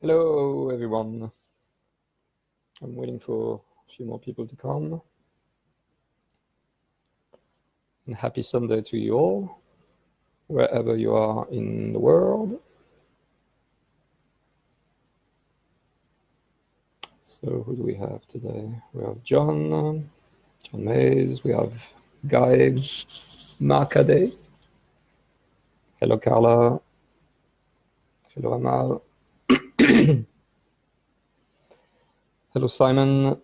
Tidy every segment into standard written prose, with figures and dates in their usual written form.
Hello, everyone. I'm waiting for a few more people to come. And happy Sunday to you all, wherever you are in the world. So who do we have today? We have John Mays, we have Guy Marcadet. Hello, Carla. Hello, Amal. Hello, Simon.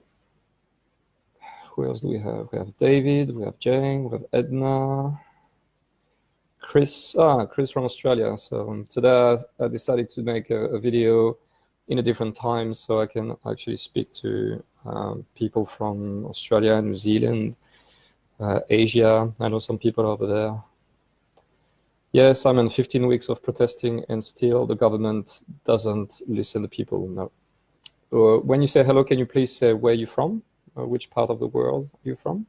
Who else do we have? We have David, we have Jane, we have Edna, Chris from Australia. So today I decided to make a video in a different time so I can actually speak to people from Australia, New Zealand, Asia. I know some people over there. Yes, I'm in 15 weeks of protesting and still the government doesn't listen to people. No. When you say hello, can you please say where you're from? Which part of the world you're from?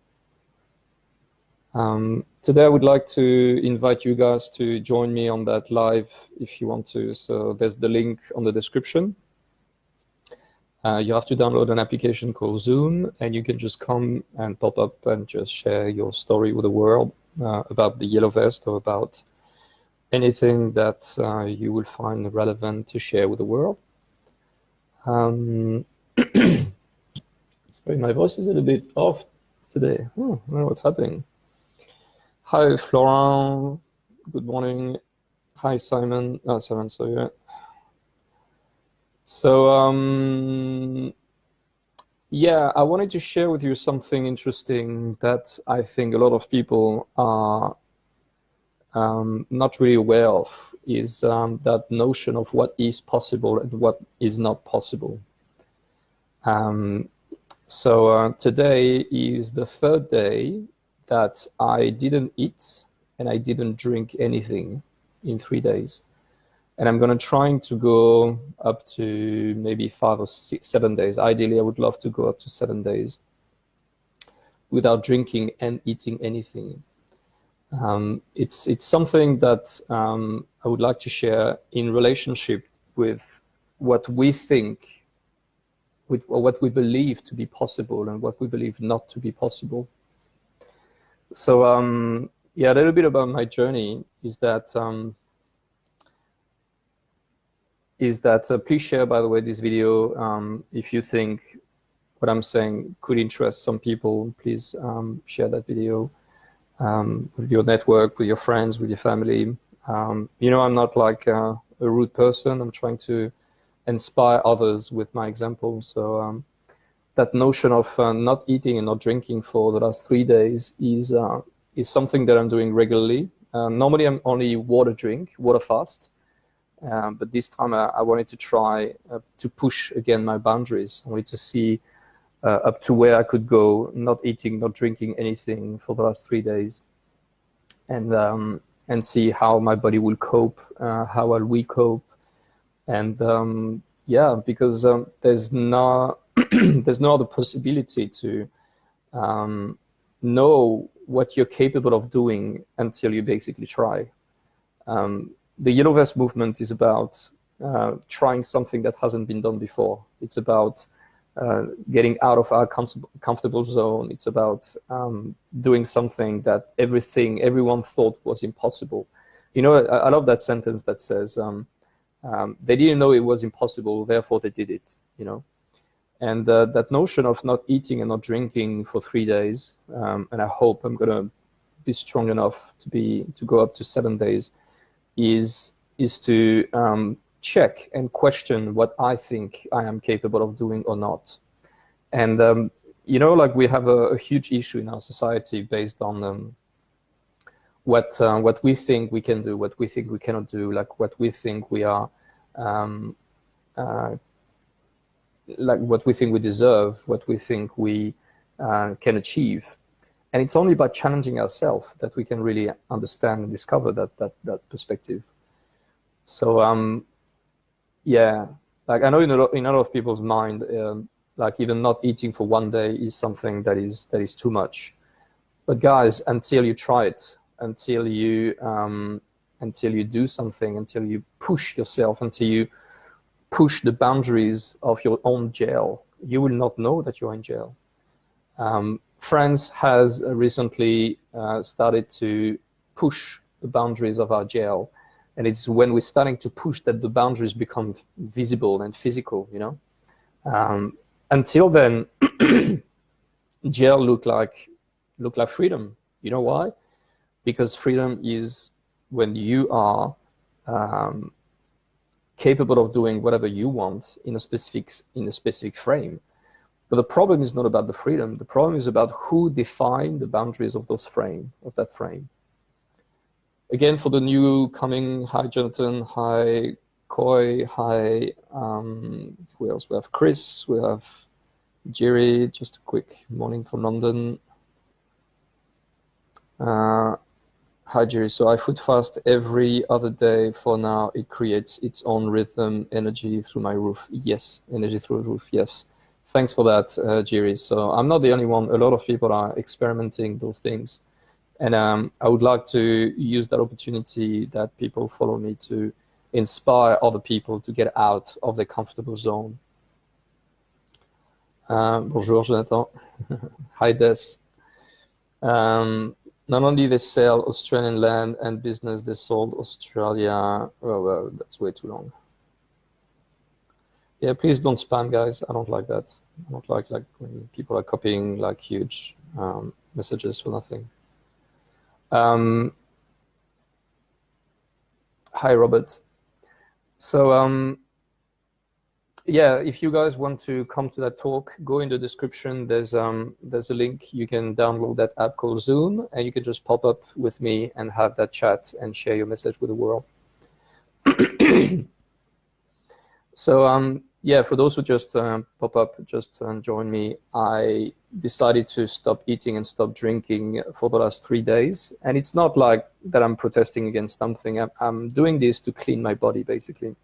Today I would like to invite you guys to join me on that live if you want to. So there's the link on the description. You have to download an application called Zoom, and you can just come and pop up and just share your story with the world about the yellow vest or about anything that you will find relevant to share with the world. Sorry, my voice is a little bit off today. I don't know what's happening. Hi, Florent. Good morning. Hi, Simon. Simon, sorry. So, yeah, I wanted to share with you something interesting that I think a lot of people are not really aware of, is that notion of what is possible and what is not possible. So today is the third day that I didn't eat and I didn't drink anything in 3 days. And I'm going to try to go up to maybe 5 or 7 days. Ideally, I would love to go up to 7 days without drinking and eating anything. It's something that I would like to share in relationship with what we think, with what we believe to be possible and what we believe not to be possible. So yeah, a little bit about my journey is that please share, by the way, this video. If you think what I'm saying could interest some people, please share that video with your network, with your friends, with your family. You know, I'm not like a rude person. I'm trying to inspire others with my example. So that notion of not eating and not drinking for the last 3 days is something that I'm doing regularly. Normally, I'm only water fast. But this time I wanted to try to push again my boundaries. I wanted to see up to where I could go, not eating, not drinking anything for the last 3 days, and see how my body will cope, how we cope, and yeah, because there's no there's no other possibility to know what you're capable of doing until you basically try. The Yellow Vest movement is about trying something that hasn't been done before. It's about getting out of our comfortable zone. It's about doing something that everyone thought was impossible. You know, I love that sentence that says, they didn't know it was impossible, therefore they did it, you know. And that notion of not eating and not drinking for 3 days, and I hope I'm gonna be strong enough to go up to 7 days, is to check and question what I think I am capable of doing or not. And you know, like we have a huge issue in our society based on what we think we can do, what we think we cannot do, like what we think we are, like what we think we deserve, what we think we can achieve. And it's only by challenging ourselves that we can really understand and discover that perspective. So yeah, like I know in a lot of people's mind, like even not eating for 1 day is something that is too much. But guys, until you try it, until you do something, until you push yourself, until you push the boundaries of your own jail, you will not know that you're in jail. France has recently started to push the boundaries of our jail. And it's when we're starting to push that the boundaries become visible and physical, you know. Until then, jail look like freedom. You know why? Because freedom is when you are capable of doing whatever you want in a specific frame. But the problem is not about the freedom. The problem is about who define the boundaries of that frame. Again, for the new coming, hi Jonathan, hi Koi, hi, who else? We have Chris, we have Jerry, just a quick morning from London. Hi Jerry, so I food fast every other day for now. It creates its own rhythm, energy through my roof. Yes, energy through the roof, yes. Thanks for that, Jerry. So I'm not the only one. A lot of people are experimenting those things. And I would like to use that opportunity that people follow me to inspire other people to get out of their comfortable zone. Bonjour, Jonathan. Hi, Des. Not only they sell Australian land and business, they sold Australia. Oh, well, that's way too long. Yeah, please don't spam, guys. I don't like that. I don't like when people are copying like huge messages for nothing. Hi, Robert. So, yeah, if you guys want to come to that talk, go in the description. There's a link. You can download that app called Zoom, and you can just pop up with me and have that chat and share your message with the world. So, yeah, for those who just pop up, just join me. I decided to stop eating and stop drinking for the last 3 days. And it's not like that I'm protesting against something. I'm doing this to clean my body, basically.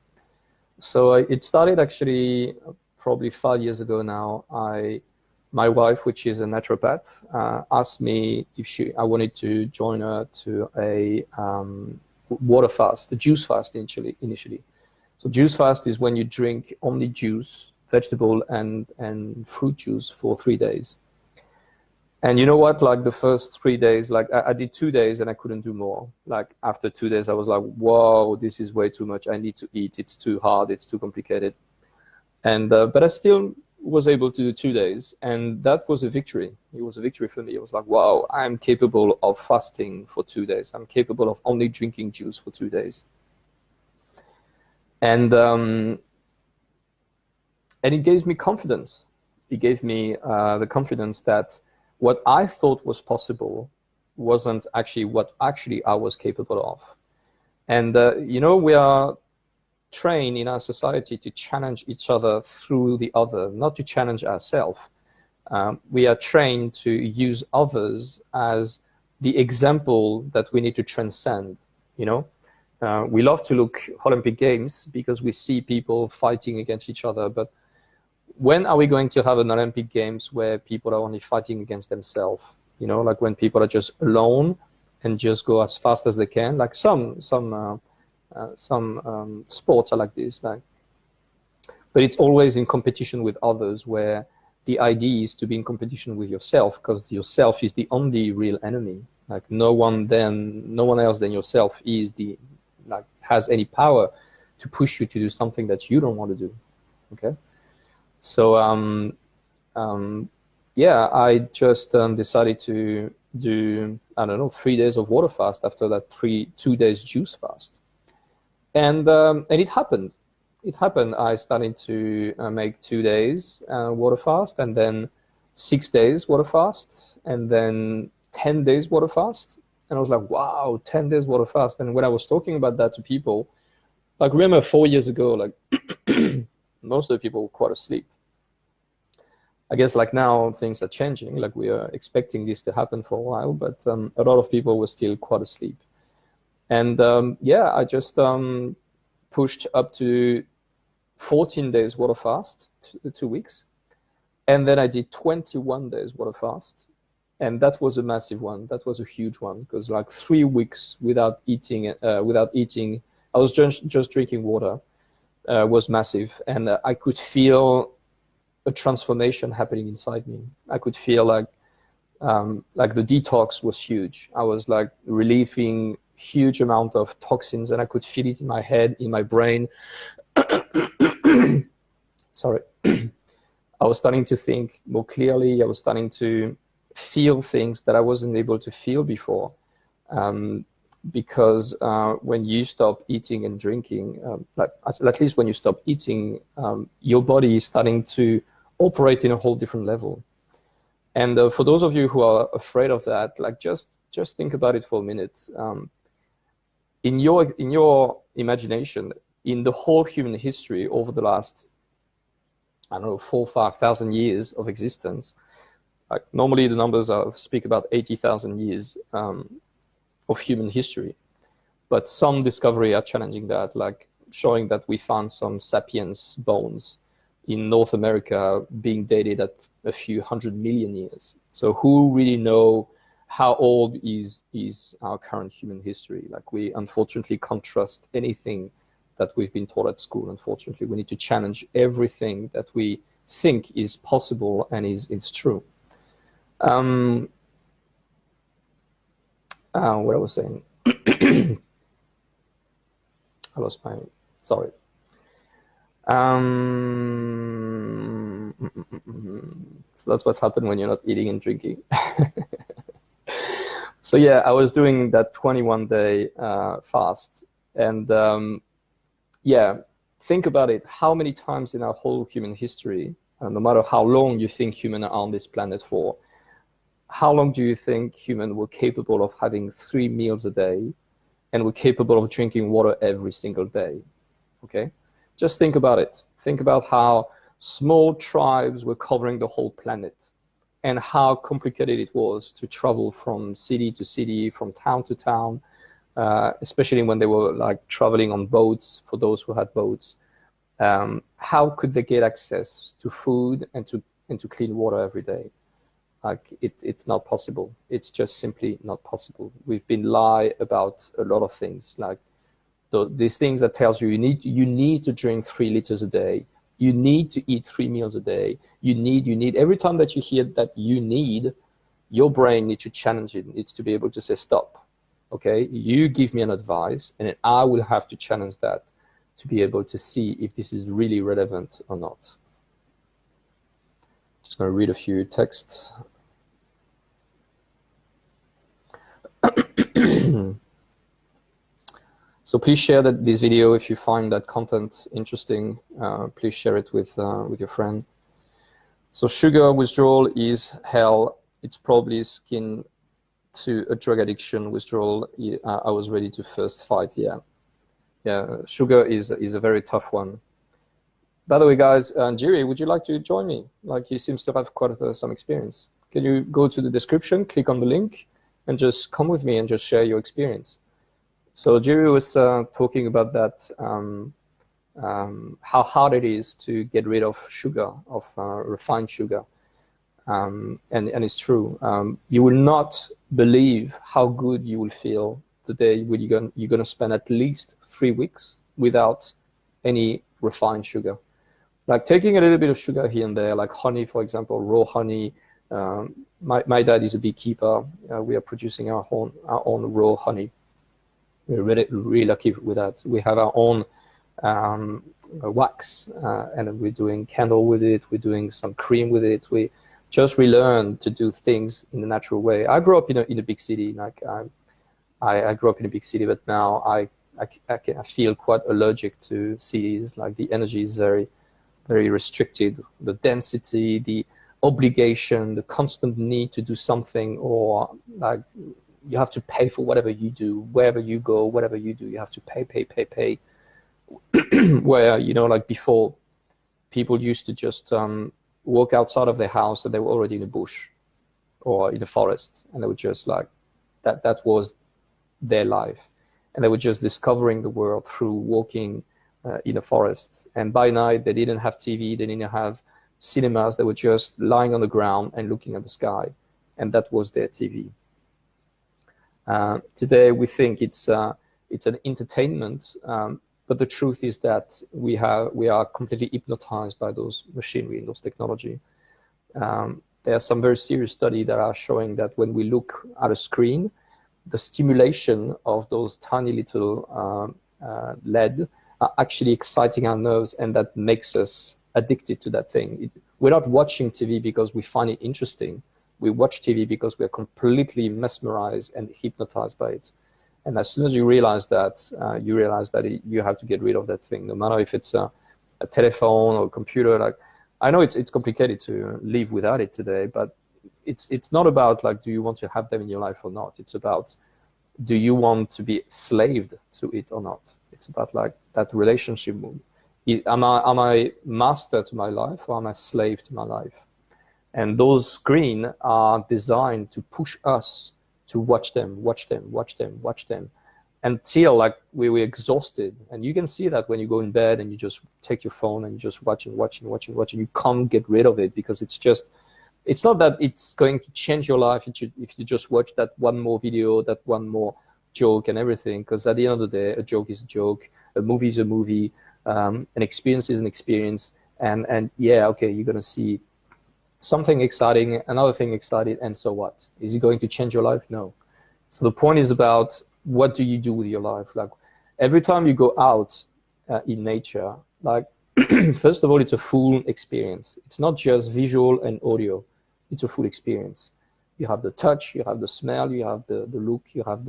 So it started actually probably 5 years ago now. My wife, which is a naturopath, asked me if I wanted to join her to a water fast, a juice fast initially. So juice fast is when you drink only juice, vegetable and fruit juice for 3 days. And you know what, like the first 3 days, like I did 2 days and I couldn't do more. Like after 2 days, I was like, whoa, this is way too much. I need to eat. It's too hard. It's too complicated. And, but I still was able to do 2 days. And that was a victory. It was a victory for me. It was like, wow, I'm capable of fasting for 2 days. I'm capable of only drinking juice for 2 days. And it gave me confidence. It gave me the confidence that what I thought was possible wasn't actually what actually I was capable of. And, you know, we are trained in our society to challenge each other through the other, not to challenge ourselves. We are trained to use others as the example that we need to transcend, you know. We love to look Olympic Games because we see people fighting against each other. But when are we going to have an Olympic Games where people are only fighting against themselves? You know, like when people are just alone and just go as fast as they can. Like some sports are like this. Like, but it's always in competition with others, where the idea is to be in competition with yourself, because yourself is the only real enemy. Like no one else than yourself is has any power to push you to do something that you don't want to do. Okay, so yeah, I just decided to do, I don't know, 3 days of water fast after that 2 days juice fast, and it happened. It happened. I started to make 2 days water fast, and then 6 days water fast, and then 10 days water fast. And I was like, wow, 10 days water fast. And when I was talking about that to people, like remember 4 years ago, like most of the people were quite asleep. I guess like now things are changing. Like we are expecting this to happen for a while, but a lot of people were still quite asleep. And yeah, I just pushed up to 14 days water fast, 2 weeks. And then I did 21 days water fast. And that was a massive one. That was a huge one, because like 3 weeks without eating, I was just drinking water. was massive, and I could feel a transformation happening inside me. I could feel like the detox was huge. I was like relieving huge amount of toxins, and I could feel it in my head, in my brain. Sorry. I was starting to think more clearly. I was starting to feel things that I wasn't able to feel before. Because when you stop eating and drinking, at least when you stop eating, your body is starting to operate in a whole different level. And for those of you who are afraid of that, like just think about it for a minute. In your imagination, in the whole human history over the last, I don't know, 4,000 or 5,000 years of existence, like normally the numbers speak about 80,000 years of human history, but some discovery are challenging that, like showing that we found some sapiens bones in North America being dated at a few 100 million years. So who really know how old is our current human history? Like, we unfortunately can't trust anything that we've been taught at school. Unfortunately, we need to challenge everything that we think is possible and is true. What I was saying, I lost my, sorry. So that's what's happened when you're not eating and drinking. So yeah, I was doing that 21-day fast, and yeah, think about it. How many times in our whole human history, no matter how long you think humans are on this planet for, how long do you think humans were capable of having 3 meals a day and were capable of drinking water every single day? Okay, just think about it. Think about how small tribes were covering the whole planet, and how complicated it was to travel from city to city, from town to town, especially when they were like traveling on boats, for those who had boats. How could they get access to food and to clean water every day? Like, it's not possible. It's just simply not possible. We've been lied about a lot of things, like these things that tells you you need to drink 3 liters a day. You need to eat 3 meals a day. You need. Every time that you hear that you need, your brain needs to challenge it. It needs to be able to say, stop. Okay, you give me an advice, and I will have to challenge that to be able to see if this is really relevant or not. Just going to read a few texts. So please share this video if you find that content interesting. Please share it with your friend. So sugar withdrawal is hell. It's probably skin to a drug addiction withdrawal. I was ready to first fight. Yeah. Sugar is a very tough one. By the way, guys, Jiri, would you like to join me? Like, he seems to have quite some experience. Can you go to the description, click on the link, and just come with me and just share your experience? So Jiri was talking about that, how hard it is to get rid of sugar, of refined sugar. And it's true. You will not believe how good you will feel the day when you're going to spend at least 3 weeks without any refined sugar. Like taking a little bit of sugar here and there, like honey, for example, raw honey. My dad is a beekeeper. We are producing our own raw honey. We're really lucky with that. We have our own wax, and we're doing candle with it. We're doing some cream with it. We just relearn to do things in a natural way. I grew up in a big city. Like I grew up in a big city, but now I feel quite allergic to cities. Like the energy is very, very restricted. The density, the obligation, the constant need to do something, or like you have to pay for whatever you do, wherever you go, whatever you do, you have to pay. Where, like before, people used to just walk outside of their house and they were already in a bush or in a forest, and they were just like, that was their life. And they were just discovering the world through walking in a forest. And by night, they didn't have TV, they didn't have cinemas, they were just lying on the ground and looking at the sky. And that was their TV. Today, we think it's an entertainment, But the truth is that we are completely hypnotized by those machinery and those technology. There are some very serious studies that are showing that when we look at a screen, the stimulation of those tiny little LED are actually exciting our nerves, and that makes us addicted to that thing. We're not watching TV because we find it interesting. We watch TV because we're completely mesmerized and hypnotized by it. And as soon as you realize that, you have to get rid of that thing, no matter if it's a telephone or a computer. Like, I know it's complicated to live without it today, but it's not about like, do you want to have them in your life or not? It's about, do you want to be slaved to it or not? It's about like that relationship. Am I master to my life, or am I slave to my life? And those screens are designed to push us to watch them until like we were exhausted. And you can see that when you go in bed and you just take your phone and you just watch. You can't get rid of it, because it's not that it's going to change your life if you just watch that one more video, that one more joke and everything. Because at the end of the day, a joke is a joke, a movie is a movie, an experience is an experience. And yeah, okay, you're gonna see something exciting, another thing exciting, and so what? Is it going to change your life? No. So the point is about, what do you do with your life? Like, every time you go out in nature, like, first of all, it's a full experience. It's not just visual and audio. It's a full experience. You have the touch, you have the smell, you have the look, you have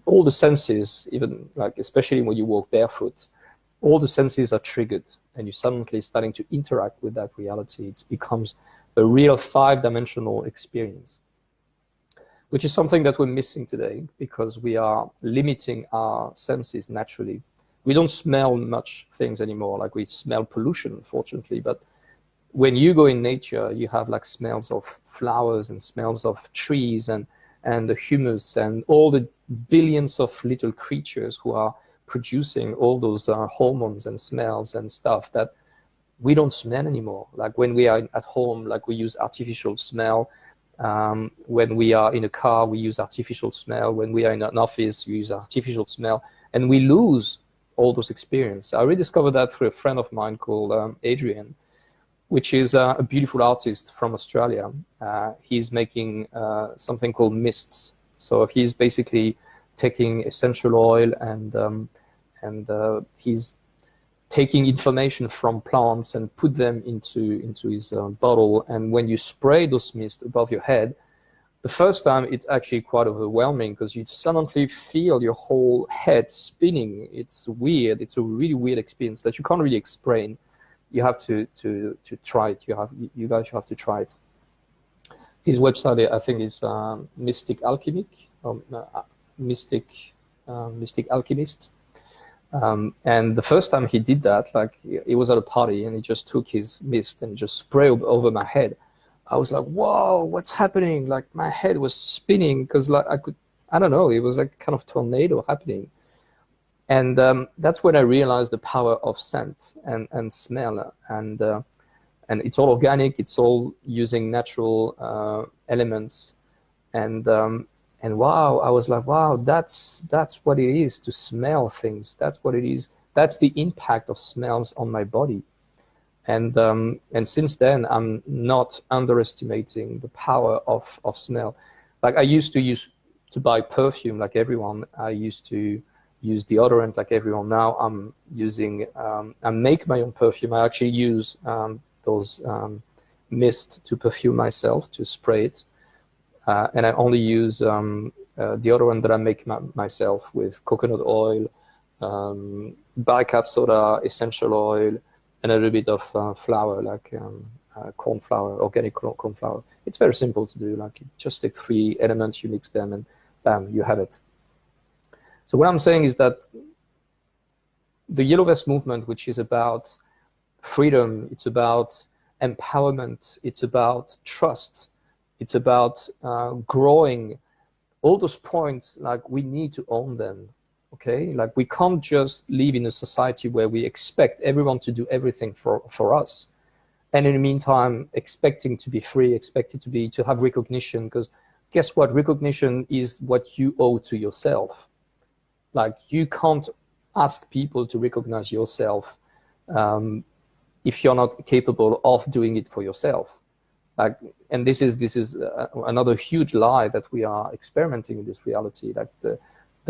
all the senses, even like, especially when you walk barefoot, all the senses are triggered, and you're suddenly starting to interact with that reality. It becomes a real 5-dimensional experience, which is something that we're missing today, because we are limiting our senses naturally. We don't smell much things anymore. Like, we smell pollution, fortunately, but when you go in nature, you have like smells of flowers and smells of trees and the humus and all the billions of little creatures who are producing all those hormones and smells and stuff that we don't smell anymore. Like, when we are at home, like, we use artificial smell. When we are in a car, we use artificial smell. When we are in an office, we use artificial smell, and we lose all those experiences. I rediscovered that through a friend of mine called Adrian, which is a beautiful artist from Australia. He's making something called mists. So he's basically taking essential oil and he's taking information from plants and put them into his bottle. And when you spray those mists above your head, the first time it's actually quite overwhelming, because you suddenly feel your whole head spinning. It's weird. It's a really weird experience that you can't really explain. You have to try it. You guys have to try it. His website, I think, is Mystic Alchemic, or Mystic Alchemist. And the first time he did that, like, he was at a party and he just took his mist and just sprayed over my head. I was like, whoa, what's happening? Like, my head was spinning, because like, I don't know, it was like kind of tornado happening. And that's when I realized the power of scent and smell. And it's all organic. It's all using natural elements. And wow, I was like, wow, that's what it is to smell things. That's what it is. That's the impact of smells on my body. And since then, I'm not underestimating the power of smell. Like, I used to buy perfume like everyone. I used to use deodorant like everyone. Now I'm using, I make my own perfume. I actually use those mist to perfume myself, to spray it. And I only use deodorant that I make myself with coconut oil, bicap soda, essential oil, and a little bit of flour, like corn flour, organic corn flour. It's very simple to do. Like, you just take 3 elements, you mix them, and bam, you have it. So what I'm saying is that the Yellow Vest movement, which is about freedom, it's about empowerment, it's about trust, it's about growing, all those points, like, we need to own them, okay? Like, we can't just live in a society where we expect everyone to do everything for us, and in the meantime, expecting to be free, expecting to have recognition, because guess what? Recognition is what you owe to yourself. Like, you can't ask people to recognize yourself if you're not capable of doing it for yourself. Like, and this is another huge lie that we are experimenting in this reality. Like the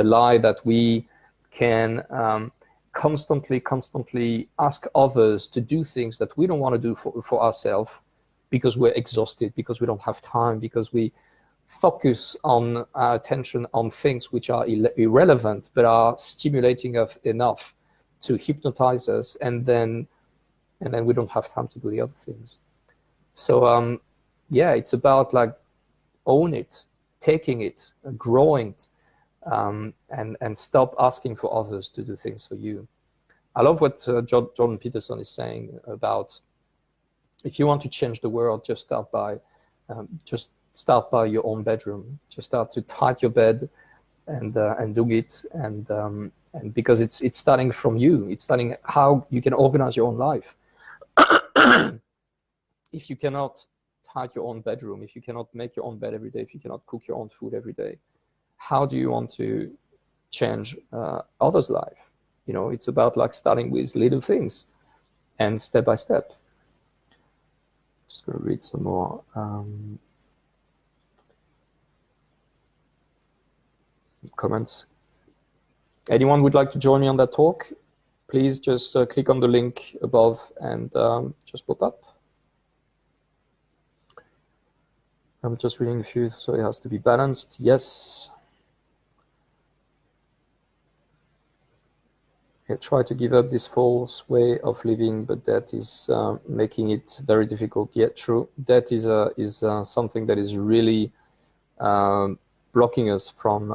lie that we can constantly ask others to do things that we don't want to do for ourselves, because we're exhausted, because we don't have time, because we focus on our attention on things which are irrelevant but are stimulating us enough to hypnotize us, and then we don't have time to do the other things. So yeah, it's about like own it, taking it, growing it, and stop asking for others to do things for you. I love what Jordan Peterson is saying about, if you want to change the world, just start by your own bedroom. Just start to tidy your bed and do it, and because it's starting from you. It's starting how you can organize your own life. If you cannot tidy your own bedroom, if you cannot make your own bed every day, if you cannot cook your own food every day, how do you want to change others' life? You know, it's about like starting with little things and step by step. Just going to read some more comments. Anyone would like to join me on that talk? Please just click on the link above and just pop up. I'm just reading a few, so it has to be balanced. Yes. I try to give up this false way of living, but that is making it very difficult. Yet true. That is something that is really blocking us from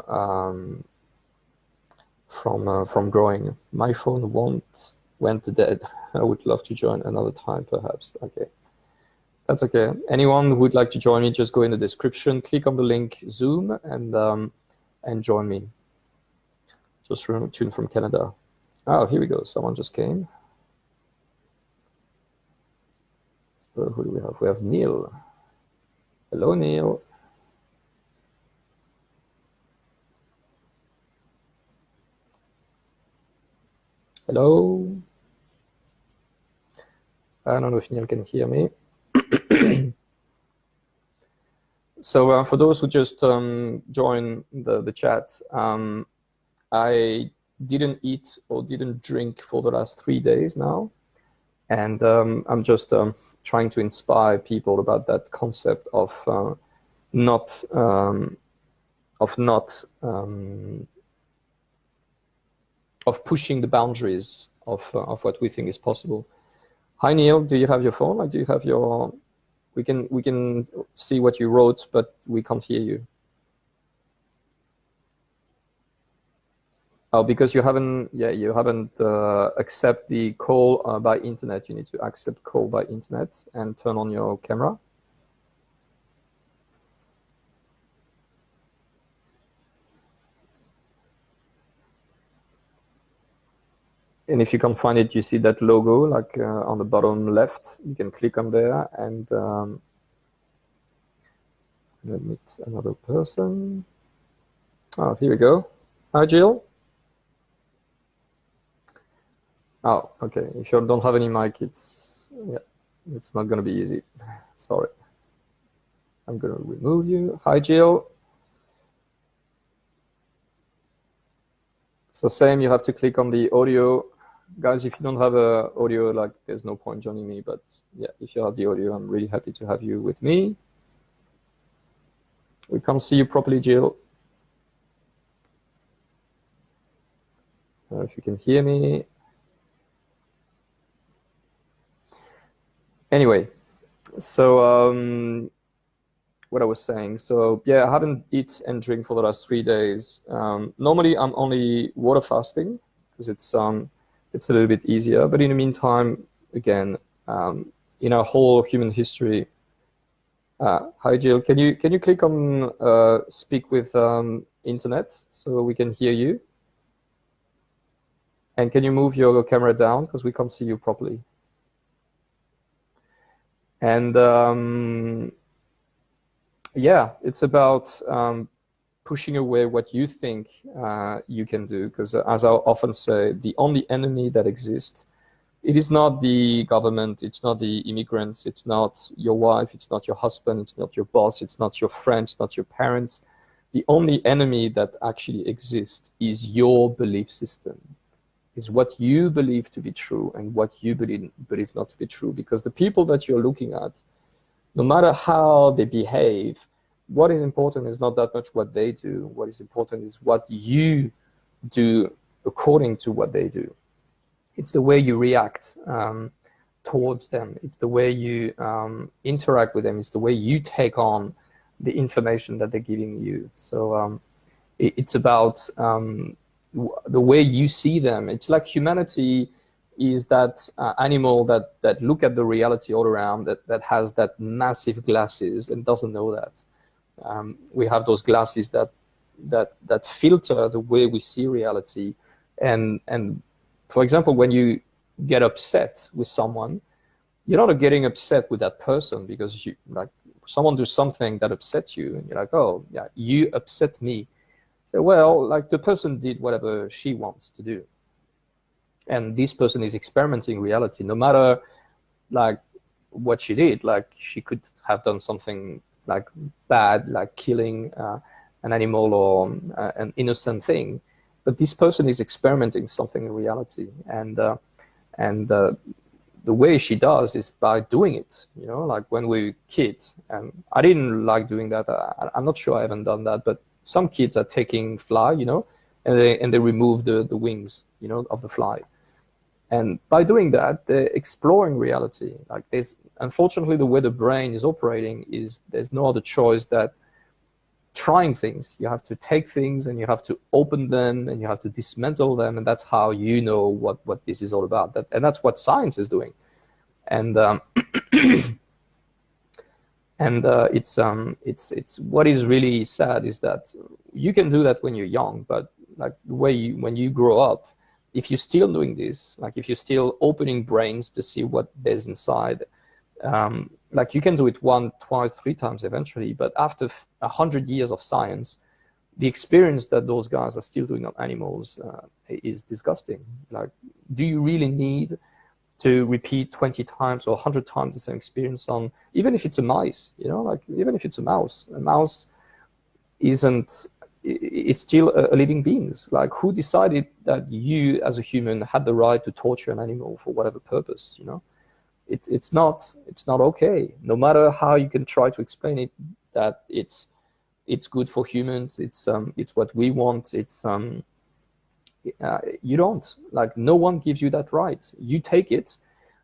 growing. My phone went dead. I would love to join another time, perhaps. Okay, that's okay. Anyone who would like to join me, just go in the description, click on the link Zoom, and join me. Just tuned from Canada. Oh, here we go. Someone just came. So who do we have? We have Neil. Hello, Neil. Hello. I don't know if Neil can hear me. So for those who just joined the chat, I didn't eat or didn't drink for the last 3 days now, and I'm just trying to inspire people about that concept of not pushing the boundaries of what we think is possible. Hi Neil, do you have your phone? Like, do you have your? We can see what you wrote, but we can't hear you. Oh, because you haven't accept the call by internet. You need to accept call by internet and turn on your camera. And if you can't find it, you see that logo like on the bottom left. You can click on there and meet another person. Oh, here we go. Hi, Jill. Oh, okay. If you don't have any mic, it's not going to be easy. Sorry. I'm going to remove you. Hi, Jill. So same, you have to click on the audio. Guys, if you don't have a audio, like, there's no point joining me. But yeah, if you have the audio, I'm really happy to have you with me. We can't see you properly, Jill. If you can hear me. Anyway, so what I was saying. So yeah, I haven't eat and drink for the last 3 days. Normally, I'm only water fasting because it's a little bit easier. But in the meantime, again, in our whole human history. Hi, Jill. Can you click on speak with internet so we can hear you? And can you move your camera down because we can't see you properly? And yeah, it's about pushing away what you think you can do. Because as I often say, the only enemy that exists, it is not the government, it's not the immigrants, it's not your wife, it's not your husband, it's not your boss, it's not your friends, not your parents. The only enemy that actually exists is your belief system. It's what you believe to be true and what you believe not to be true. Because the people that you're looking at, no matter how they behave, what is important is not that much what they do. What is important is what you do according to what they do. It's the way you react towards them. It's the way you interact with them. It's the way you take on the information that they're giving you. So it's about the way you see them. It's like humanity is that animal that look at the reality all around, that has that massive glasses and doesn't know that. We have those glasses that filter the way we see reality. And for example, when you get upset with someone, you're not getting upset with that person because you like someone do something that upsets you, and you're like, oh yeah, you upset me. So well, like the person did whatever she wants to do, and this person is experimenting reality. No matter like what she did, like she could have done something like bad, like killing an animal or an innocent thing, but this person is experimenting something in reality, and the way she does is by doing it. You know, like when we were kids, and I didn't like doing that. I'm not sure I haven't done that, but some kids are taking fly, you know, and they remove the wings, you know, of the fly. And by doing that, they're exploring reality. Like there's, unfortunately, the way the brain is operating is there's no other choice that trying things. You have to take things and you have to open them and you have to dismantle them, and that's how you know what this is all about. And that's what science is doing. And it's what is really sad is that you can do that when you're young, but like the way when you grow up, if you're still doing this, like if you're still opening brains to see what there's inside, like you can do it 1, 2, 3 times eventually, but after 100 years of science, the experience that those guys are still doing on animals is disgusting. Like, do you really need to repeat 20 times or 100 times the same experience on, even if it's a mice, you know, like even if it's a mouse isn't, it's still a living being. Like who decided that you as a human had the right to torture an animal for whatever purpose, you know? It's not okay. No matter how you can try to explain it, that it's good for humans, it's what we want, you don't, like no one gives you that right. You take it,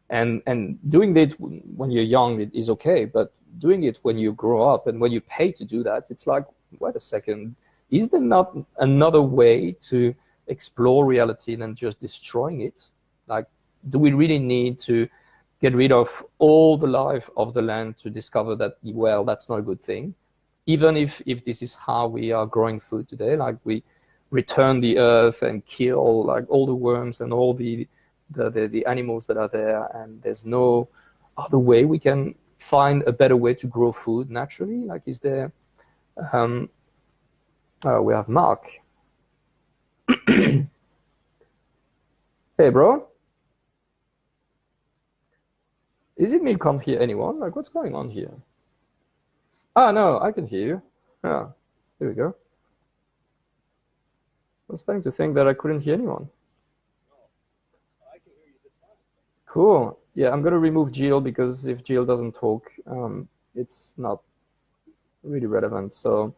and doing it when you're young it is okay, but doing it when you grow up and when you pay to do that, it's like, wait a second, is there not another way to explore reality than just destroying it? Like, do we really need to get rid of all the life of the land to discover that, well, that's not a good thing? Even if this is how we are growing food today, like we return the earth and kill like all the worms and all the animals that are there, and there's no other way we can find a better way to grow food naturally? Like, is there oh, we have Mark. Hey bro, is it me can't hear anyone? Like, what's going on here? Ah, no, I can hear you. Yeah, here we go. I was starting to think that I couldn't hear anyone. I can hear you this time. Cool. Yeah, I'm going to remove Jill because if Jill doesn't talk, it's not really relevant. So,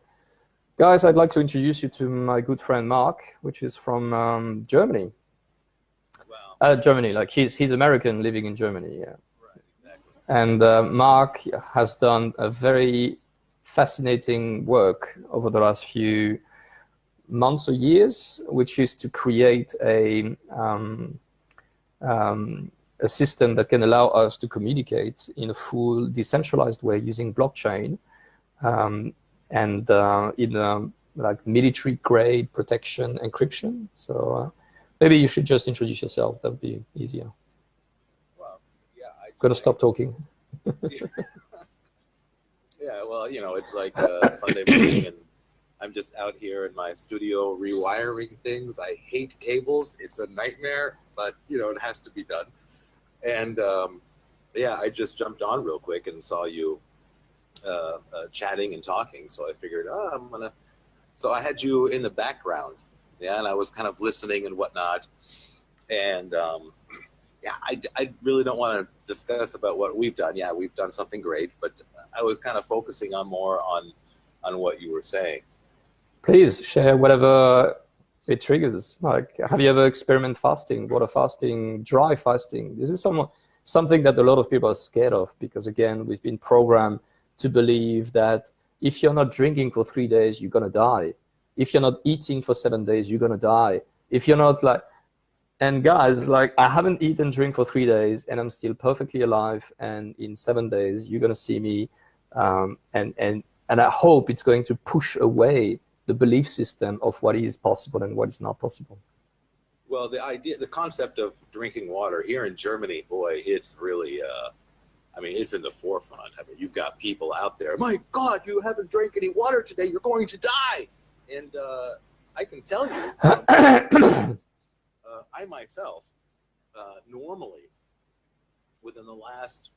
guys, I'd like to introduce you to my good friend Mark, which is from Germany. Wow. Germany, like he's American living in Germany, yeah. Right, exactly. And Mark has done a very fascinating work over the last few months or years, which is to create a system that can allow us to communicate in a full decentralized way using blockchain, and in like military grade protection encryption. So maybe you should just introduce yourself. That would be easier. Well, yeah, I'm gonna stop talking. Yeah, well, you know, it's like Sunday morning, and I'm just out here in my studio rewiring things. I hate cables. It's a nightmare, but it has to be done. And yeah, I just jumped on real quick and saw you chatting and talking. So I figured, so I had you in the background. Yeah, and I was kind of listening and whatnot. And yeah, I really don't want to discuss about what we've done. Yeah, we've done something great, but I was kind of focusing more on what you were saying. Please share whatever it triggers. Like, have you ever experimented fasting, water fasting, dry fasting? This is something that a lot of people are scared of, because again, we've been programmed to believe that if you're not drinking for 3 days, you're gonna die. If you're not eating for 7 days, you're gonna die. If you're not like, and guys, like, I haven't eaten and drink for 3 days and I'm still perfectly alive. And in 7 days, you're gonna see me. And I hope it's going to push away the belief system of what is possible and what is not possible. Well, the concept of drinking water here in Germany, boy, it's really, I mean, it's in the forefront. I mean, you've got people out there, my God, you haven't drank any water today, you're going to die. And I can tell you, I myself, normally, within the last,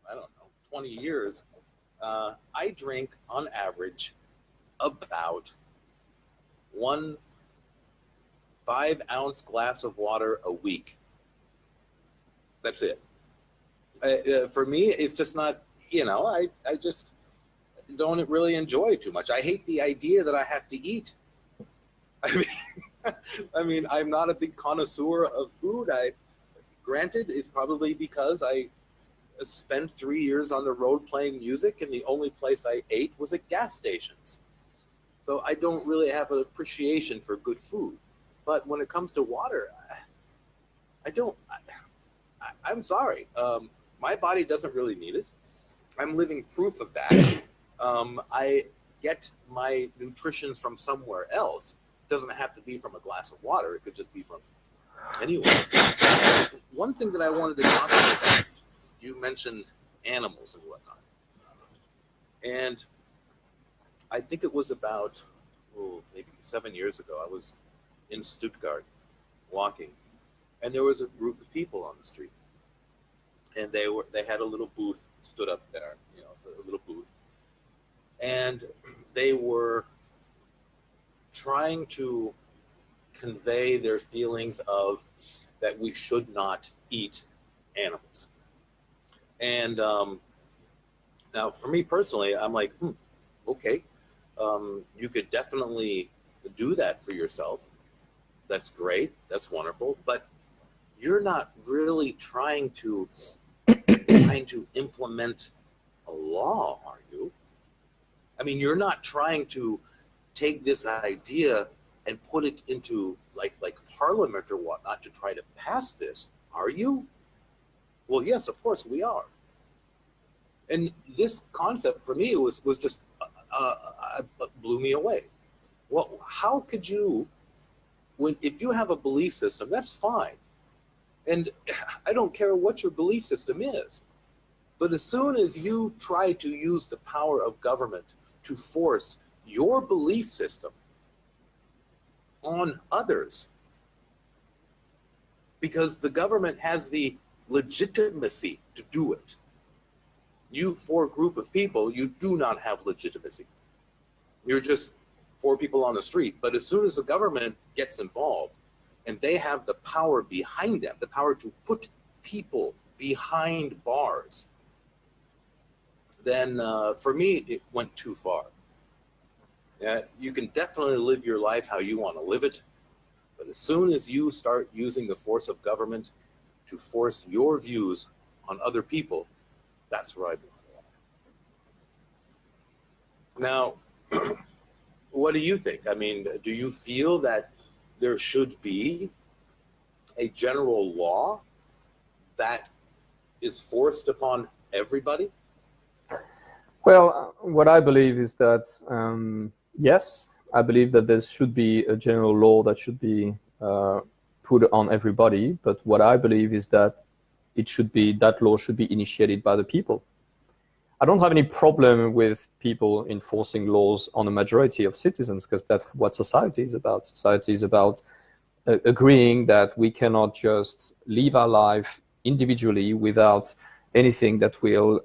I don't know, 20 years, I drink on average about 1 5-ounce glass of water a week. That's it. For me, it's just not, I just don't really enjoy it too much. I hate the idea that I have to eat. I mean, I'm not a big connoisseur of food. Granted, it's probably because I spent 3 years on the road playing music, and the only place I ate was at gas stations. So I don't really have an appreciation for good food. But when it comes to water, I'm sorry. My body doesn't really need it. I'm living proof of that. I get my nutrition from somewhere else. It doesn't have to be from a glass of water. It could just be from anywhere. One thing that I wanted to talk about, you mentioned animals and whatnot. And I think it was about, maybe 7 years ago, I was in Stuttgart walking, and there was a group of people on the street. And they had a little booth stood up there, a little booth. And they were trying to convey their feelings of that we should not eat animals. And now for me personally, I'm like, okay, you could definitely do that for yourself. That's great. That's wonderful. But you're not really trying to implement a law, are you? I mean, you're not trying to take this idea and put it into like Parliament or whatnot to try to pass this, are you? Well, yes, of course we are. And this concept for me was just blew me away. Well, how could you, if you have a belief system, that's fine. And I don't care what your belief system is. But as soon as you try to use the power of government to force your belief system on others, because the government has the legitimacy to do it. You, for a group of people, you do not have legitimacy. You're just 4 people on the street. But as soon as the government gets involved and they have the power behind them, the power to put people behind bars, then for me, it went too far. You can definitely live your life how you want to live it. But as soon as you start using the force of government to force your views on other people, that's where I belong. Now, what do you think? I mean, do you feel that there should be a general law that is forced upon everybody? Well, what I believe is that, yes, I believe that there should be a general law that should be put on everybody. But what I believe is that that law should be initiated by the people. I don't have any problem with people enforcing laws on a majority of citizens, because that's what society is about. Society is about agreeing that we cannot just live our life individually without anything that will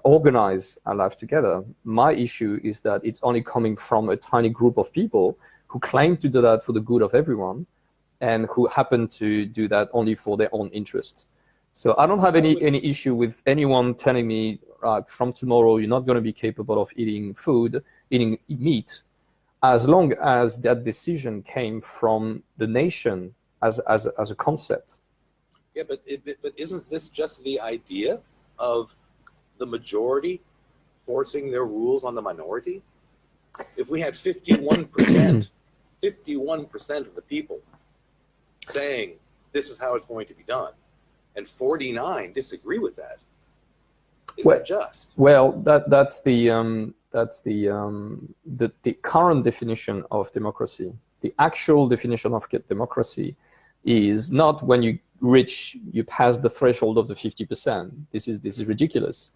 organize our life together. My issue is that it's only coming from a tiny group of people who claim to do that for the good of everyone, and who happen to do that only for their own interest. So I don't have any issue with anyone telling me, from tomorrow you're not going to be capable of eating meat, as long as that decision came from the nation as a concept. Yeah, but isn't this just the idea of the majority forcing their rules on the minority? If we had 51% of the people saying this is how it's going to be done, and 49 disagree with that, is that just? Well, that's the current definition of democracy. The actual definition of democracy is not when you pass the threshold of the 50%. This is ridiculous.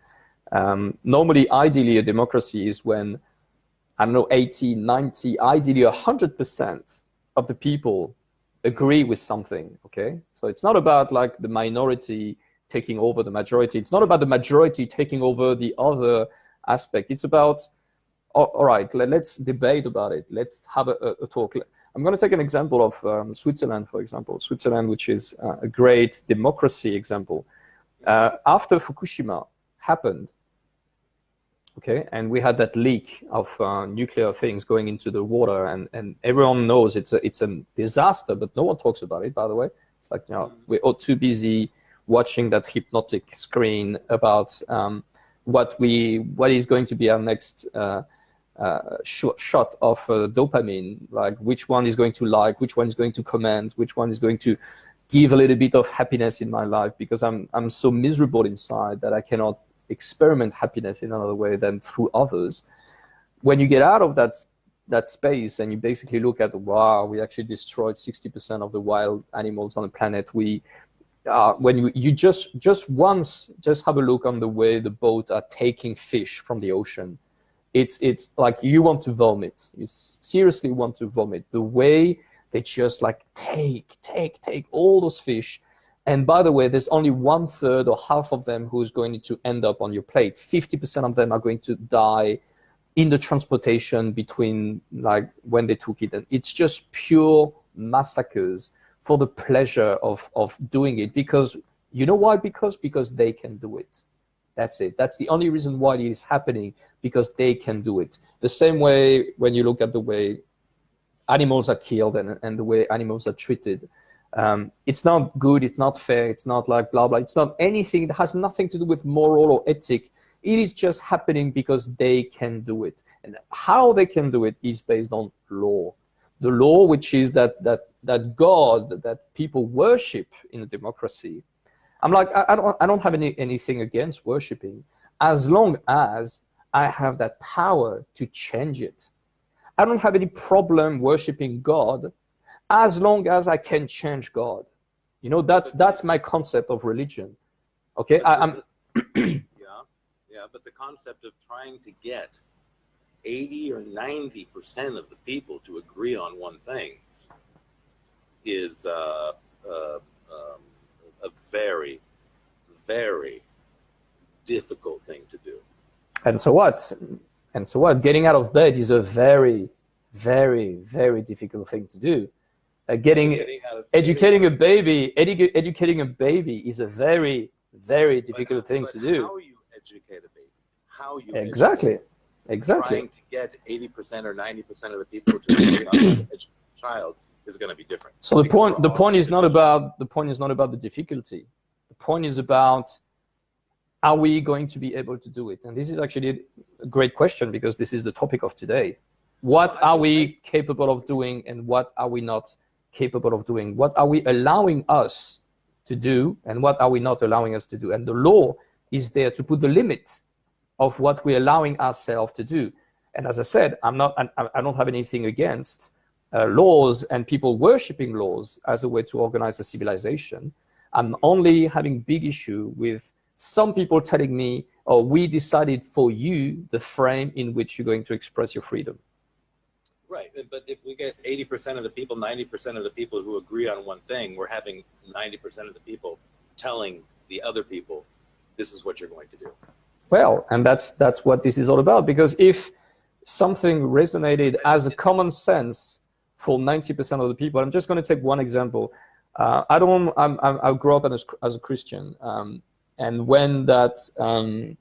Normally, ideally, a democracy is when, I don't know, 80, 90, ideally 100% of the people agree with something, okay? So it's not about like the minority taking over the majority. It's not about the majority taking over the other aspect. It's about, all right, let's debate about it. Let's have a talk. I'm going to take an example of Switzerland, for example. Switzerland, which is a great democracy example. After Fukushima happened, okay, and we had that leak of nuclear things going into the water, and everyone knows it's a disaster, but no one talks about it, by the way. It's like, you know, we're all too busy watching that hypnotic screen about what is going to be our next shot of dopamine, like which one is going to like, which one is going to comment, which one is going to give a little bit of happiness in my life, because I'm so miserable inside that I cannot experiment happiness in another way than through others. When you get out of that space and you basically look at, wow, we actually destroyed 60% of the wild animals on the planet. When you just have a look on the way the boats are taking fish from the ocean, it's like you want to vomit. You seriously want to vomit. The way they just like take all those fish. And by the way, there's only 1/3 or half of them who's going to end up on your plate. 50% of them are going to die in the transportation between, like, when they took it. And it's just pure massacres for the pleasure of doing it. Because, you know why? Because they can do it. That's it. That's the only reason why it is happening, because they can do it. The same way when you look at the way animals are killed and the way animals are treated. It's not good, it's not fair, it's not like blah, blah. It's not anything that has nothing to do with moral or ethic. It is just happening because they can do it. And how they can do it is based on law. The law, which is that God that people worship in a democracy. I'm like, I don't have anything against worshiping, as long as I have that power to change it. I don't have any problem worshiping God, as long as I can change God. You know, that's my concept of religion. Okay, Yeah, but the concept of trying to get 80 or 90% of the people to agree on one thing is a very, very difficult thing to do. And so what? Getting out of bed is a very, very, very difficult thing to do. Educating a baby is a very, very difficult thing to do. How you educate a baby? How you exactly? Trying to get 80% or 90% of the people to agree on a child is going to be different. So the point is not about the difficulty. The point is about, are we going to be able to do it? And this is actually a great question, because this is the topic of today. What are we capable of doing, and what are we not capable of doing? What are we allowing us to do, and what are we not allowing us to do? And the law is there to put the limit of what we're allowing ourselves to do. And as I said, I don't have anything against laws and people worshiping laws as a way to organize a civilization. I'm only having big issue with some people telling me or we decided for you the frame in which you're going to express your freedom. Right, but if we get 80% of the people, 90% of the people who agree on one thing, we're having 90% of the people telling the other people, this is what you're going to do. Well, and that's what this is all about, because if something resonated as a common sense for 90% of the people, I'm just going to take one example. I grew up as a Christian, and when that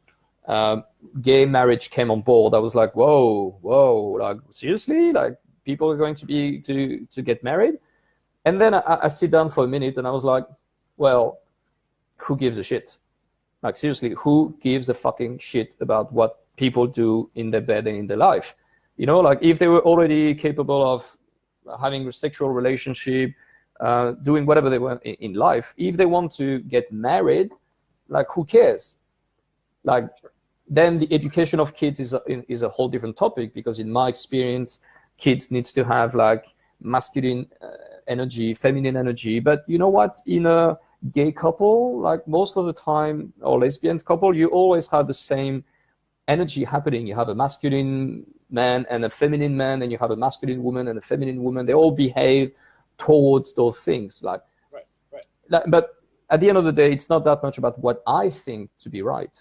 gay marriage came on board, I was like, whoa, like seriously, like people are going to get married? And then I sit down for a minute and I was like, well, who gives a shit? Like seriously, who gives a fucking shit about what people do in their bed and in their life? You know, like if they were already capable of having a sexual relationship, doing whatever they want in life, if they want to get married, like who cares? Like then the education of kids is a whole different topic, because in my experience, kids needs to have like masculine energy, feminine energy. But you know what? In a gay couple, like most of the time, or lesbian couple, you always have the same energy happening. You have a masculine man and a feminine man, and you have a masculine woman and a feminine woman. They all behave towards those things. Like, but at the end of the day, it's not that much about what I think to be right.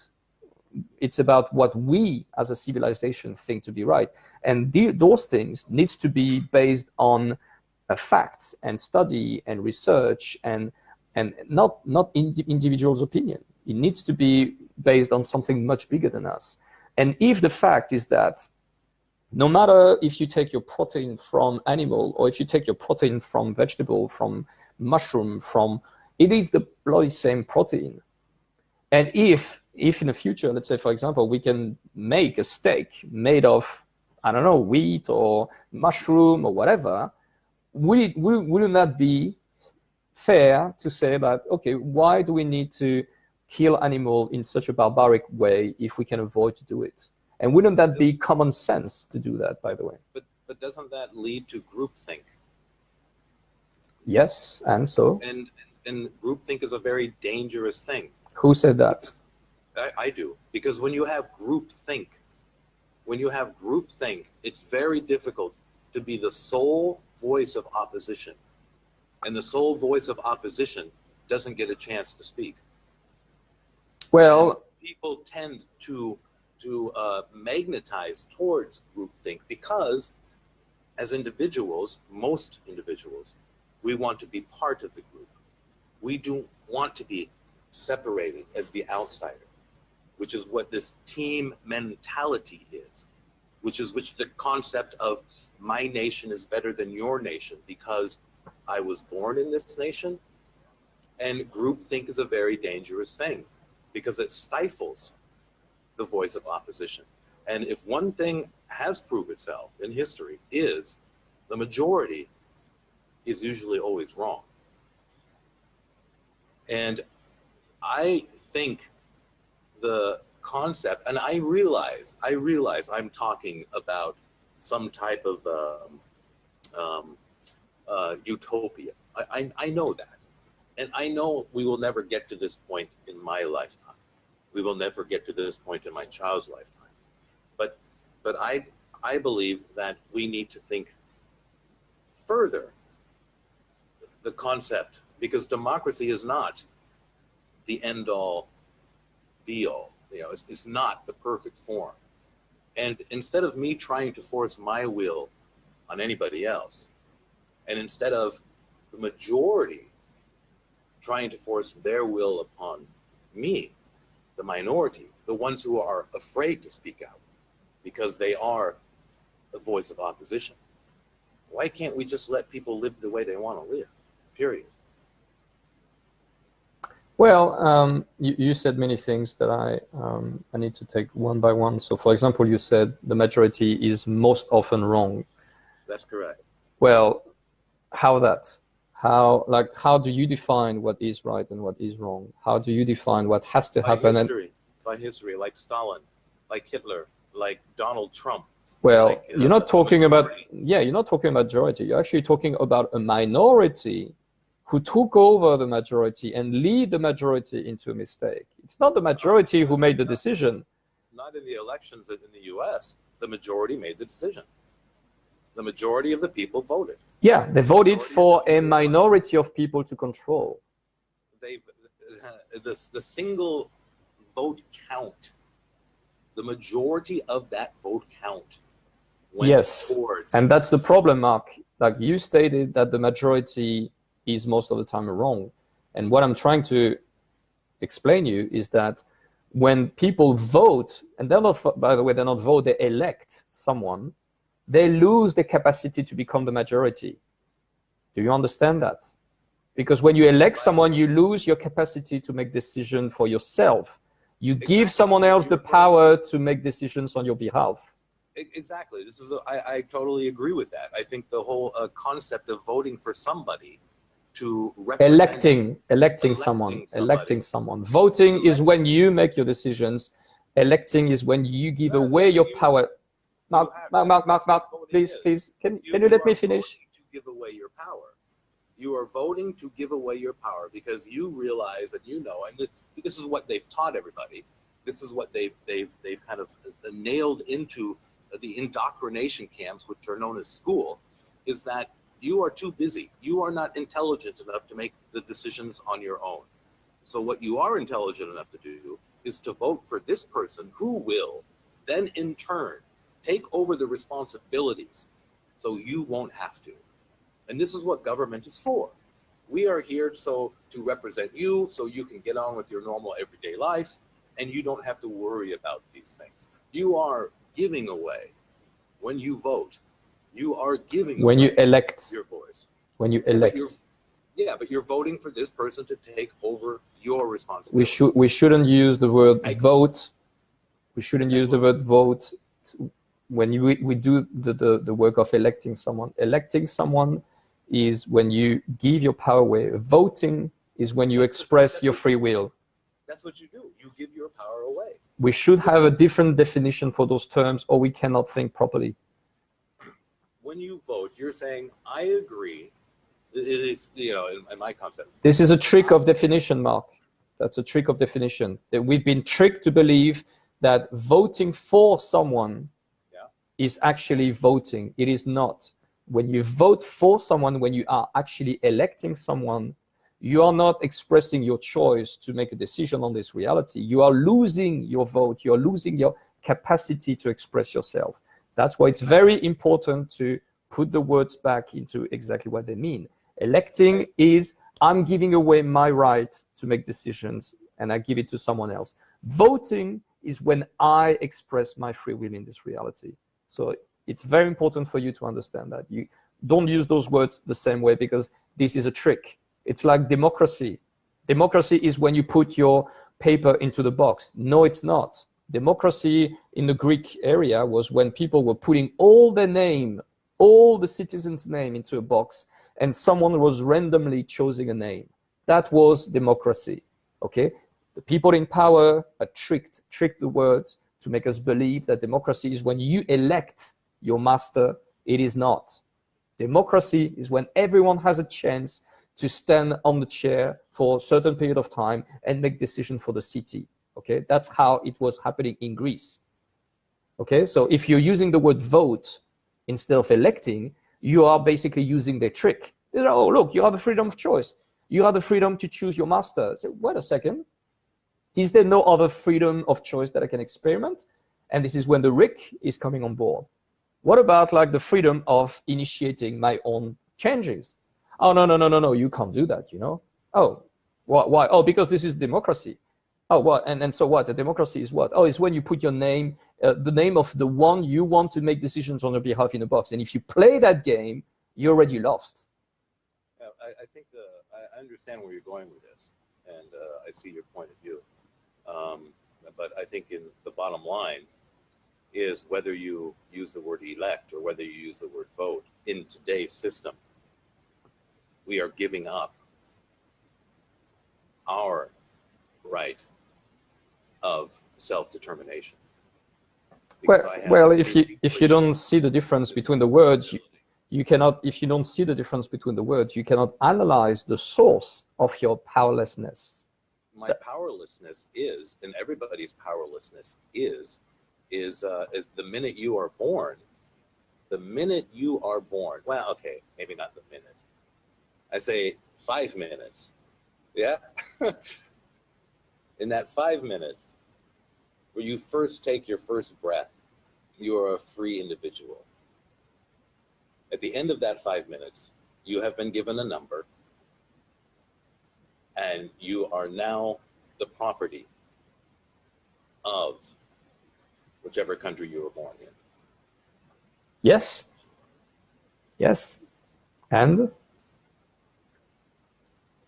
It's about what we as a civilization think to be right. And those things needs to be based on facts and study and research, and not individual's opinion. It needs to be based on something much bigger than us. And if the fact is that no matter if you take your protein from animal, or if you take your protein from vegetable, from mushroom, it is the bloody same protein. And if in the future, let's say, for example, we can make a steak made of, I don't know, wheat or mushroom or whatever, wouldn't that be fair to say that, okay, why do we need to kill animal in such a barbaric way if we can avoid to do it? And wouldn't that be common sense to do that, by the way? But doesn't that lead to groupthink? Yes, and so? And groupthink is a very dangerous thing. Who said that? I do. Because when you have groupthink, it's very difficult to be the sole voice of opposition. And the sole voice of opposition doesn't get a chance to speak. Well, and people tend to magnetize towards groupthink because as individuals, most individuals, we want to be part of the group. We don't want to be separated as the outsider, which is what this team mentality is, which the concept of my nation is better than your nation because I was born in this nation. And groupthink is a very dangerous thing because it stifles the voice of opposition. And if one thing has proved itself in history is the majority is usually always wrong. And I think the concept, and I realize I'm talking about some type of utopia. I know that. And I know we will never get to this point in my lifetime. We will never get to this point in my child's lifetime. But I believe that we need to think further the concept, because democracy is not the end all be all. You know, it's not the perfect form. And instead of me trying to force my will on anybody else, and instead of the majority trying to force their will upon me, the minority, the ones who are afraid to speak out because they are the voice of opposition, why can't we just let people live the way they want to live, period? Well, you said many things that I need to take one by one. So, for example, you said the majority is most often wrong. That's correct. Well, how that? How do you define what is right and what is wrong? How do you define what has to happen? By history, like Stalin, like Hitler, like Donald Trump. Well, like, you're not talking about, you're not talking about majority. You're actually talking about a minority who took over the majority and lead the majority into a mistake. It's not the majority who made the decision. Not in the elections in the US, the majority made the decision. The majority of the people voted. Yeah, they voted for a minority of people to control. The single vote count, the majority of that vote count went towards. And that's the problem, Mark. Like you stated that the majority is most of the time wrong. And what I'm trying to explain you is that when people vote, and they're not, by the way, they're not vote, they elect someone, they lose the capacity to become the majority. Do you understand that? Because when you elect someone, you lose your capacity to make decisions for yourself. You give someone else the power to make decisions on your behalf. Exactly. I totally agree with that. I think the whole concept of voting for somebody to represent electing someone. Voting is when you make your decisions. Electing is when you give away your power. Mark, please, can you let me finish? To give away your power. You are voting to give away your power because you realize that you know, and this is what they've taught everybody. This is what they've kind of nailed into the indoctrination camps, which are known as school, is that you are too busy. You are not intelligent enough to make the decisions on your own. So what you are intelligent enough to do is to vote for this person who will then in turn take over the responsibilities so you won't have to. And this is what government is for. We are here to represent you so you can get on with your normal everyday life and you don't have to worry about these things. You are giving away when you vote. You are giving when you elect your voice. When you elect. But you're voting for this person to take over your responsibility. We shouldn't use the word vote. We shouldn't use the word vote when we do the work of electing someone. Electing someone is when you give your power away. Voting is when you express your free will. That's what you do. You give your power away. We should have a different definition for those terms or we cannot think properly. When you vote, you're saying, I agree. It is, in my concept. This is a trick of definition, Mark. That's a trick of definition. That we've been tricked to believe that voting for someone is actually voting. It is not. When you vote for someone, when you are actually electing someone, you are not expressing your choice to make a decision on this reality. You are losing your vote. You are losing your capacity to express yourself. That's why it's very important to put the words back into exactly what they mean. Electing is, I'm giving away my right to make decisions and I give it to someone else. Voting is when I express my free will in this reality. So it's very important for you to understand that. You don't use those words the same way because this is a trick. It's like democracy. Democracy is when you put your paper into the box. No, it's not. Democracy in the Greek area was when people were putting all their name, all the citizens' name into a box, and someone was randomly choosing a name. That was democracy, okay? The people in power are tricked the words to make us believe that democracy is when you elect your master. It is not. Democracy is when everyone has a chance to stand on the chair for a certain period of time and make decisions for the city. Okay, that's how it was happening in Greece. Okay, so if you're using the word vote instead of electing, you are basically using the trick. Oh, look, you have the freedom of choice. You have the freedom to choose your master. So, wait a second. Is there no other freedom of choice that I can experiment? And this is when the Rick is coming on board. What about like the freedom of initiating my own changes? Oh, no, you can't do that, Oh, why? Oh, because this is democracy. Oh, what? And so what? The democracy is what? Oh, it's when you put your name, the name of the one you want to make decisions on your behalf in a box. And if you play that game, you already lost. I think I understand where you're going with this, and I see your point of view. But I think in the bottom line is whether you use the word elect or whether you use the word vote in today's system, we are giving up our right of self-determination. Well, if you don't see the difference between the words, you cannot, if you don't see the difference between the words, you cannot analyze the source of your powerlessness. My powerlessness is, and everybody's powerlessness is the minute you are born. The minute you are born. Well, okay, maybe not the minute. I say 5 minutes. Yeah. In that 5 minutes, where you first take your first breath, you are a free individual. At the end of that 5 minutes, you have been given a number, and you are now the property of whichever country you were born in. Yes. Yes. And?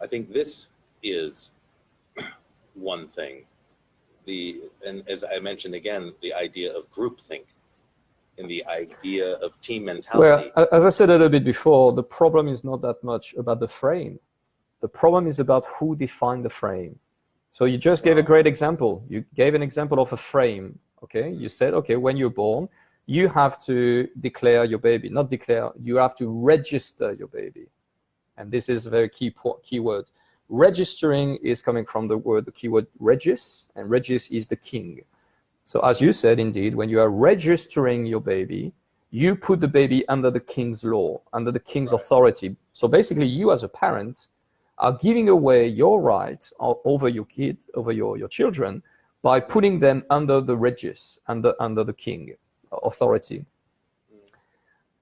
I think this is one thing. And as I mentioned again, the idea of groupthink and the idea of team mentality. Well, as I said a little bit before, the problem is not that much about the frame. The problem is about who defined the frame. So you just gave a great example. You gave an example of a frame. Okay, you said, okay, when you're born, you have to declare your baby. Not declare, you have to register your baby. And this is a very key word. Registering is coming from the keyword regis, and regis is the king. So as you said, indeed, when you are registering your baby, you put the baby under the king's law, under the king's authority. So basically, you as a parent are giving away your right over your kid, over your children, by putting them under the regis, under the king authority.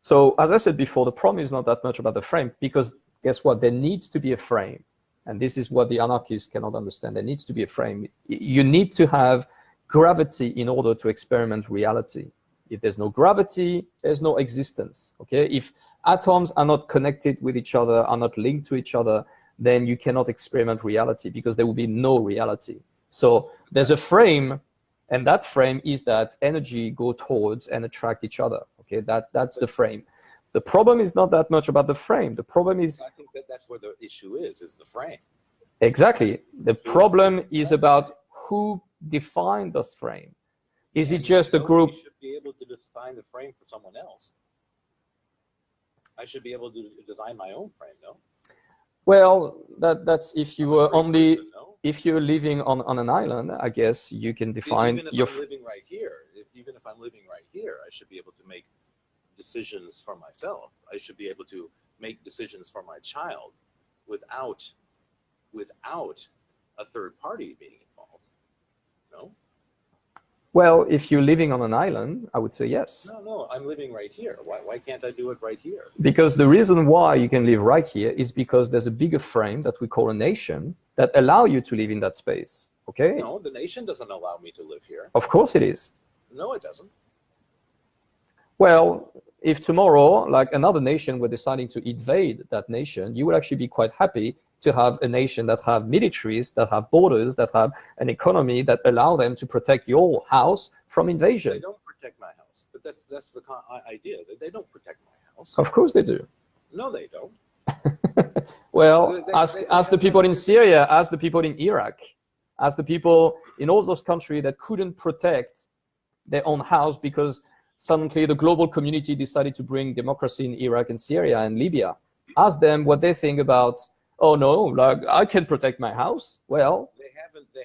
So as I said before, the problem is not that much about the frame, because guess what? There needs to be a frame. And this is what the anarchists cannot understand. There needs to be a frame. You need to have gravity in order to experiment reality. If there's no gravity, there's no existence. Okay? If atoms are not connected with each other, are not linked to each other, then you cannot experiment reality, because there will be no reality. So there's a frame, and that frame is that energy go towards and attract each other. Okay, that's the frame. The problem is not that much about the frame. The problem is, I think that's where the issue is the frame. Exactly. The problem is about who defined this frame. Is it just a group? You should be able to define the frame for someone else. I should be able to design my own frame, no? Well, that's if you were only, person, no? if you're living on an island, I guess you can define even if your. I'm living right here, even if I'm living right here, I should be able to make decisions for myself. I should be able to make decisions for my child without a third party being involved. No? Well, if you're living on an island, I would say yes. No, I'm living right here. Why can't I do it right here? Because the reason why you can live right here is because there's a bigger frame that we call a nation that allow you to live in that space. Okay? No, the nation doesn't allow me to live here. Of course it is. No, it doesn't. Well, if tomorrow, like another nation were deciding to invade that nation, you would actually be quite happy to have a nation that have militaries, that have borders, that have an economy that allow them to protect your house from invasion. They don't protect my house, but that's the idea. They don't protect my house. Of course they do. No, they don't. Well, ask the people in Syria, ask the people in Iraq, ask the people in all those countries that couldn't protect their own house because suddenly the global community decided to bring democracy in Iraq and Syria and Libya. Ask them what they think about, oh no, like I can protect my house. Well,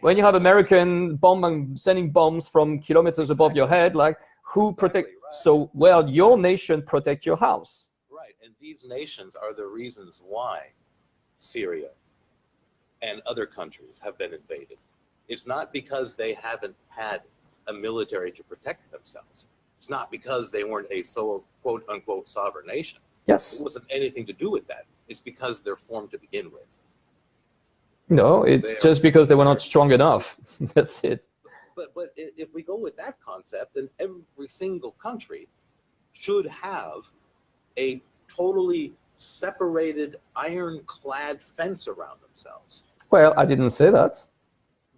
when you have American sending bombs from kilometers above your head, like who protect? Right. So, well, your nation protect your house. Right, and these nations are the reasons why Syria and other countries have been invaded. It's not because they haven't had a military to protect themselves. It's not because they weren't a quote unquote sovereign nation. Yes. It wasn't anything to do with that. It's because they're formed to begin with. No, it's just because they were not strong enough. That's it. But if we go with that concept, then every single country should have a totally separated ironclad fence around themselves. Well, I didn't say that.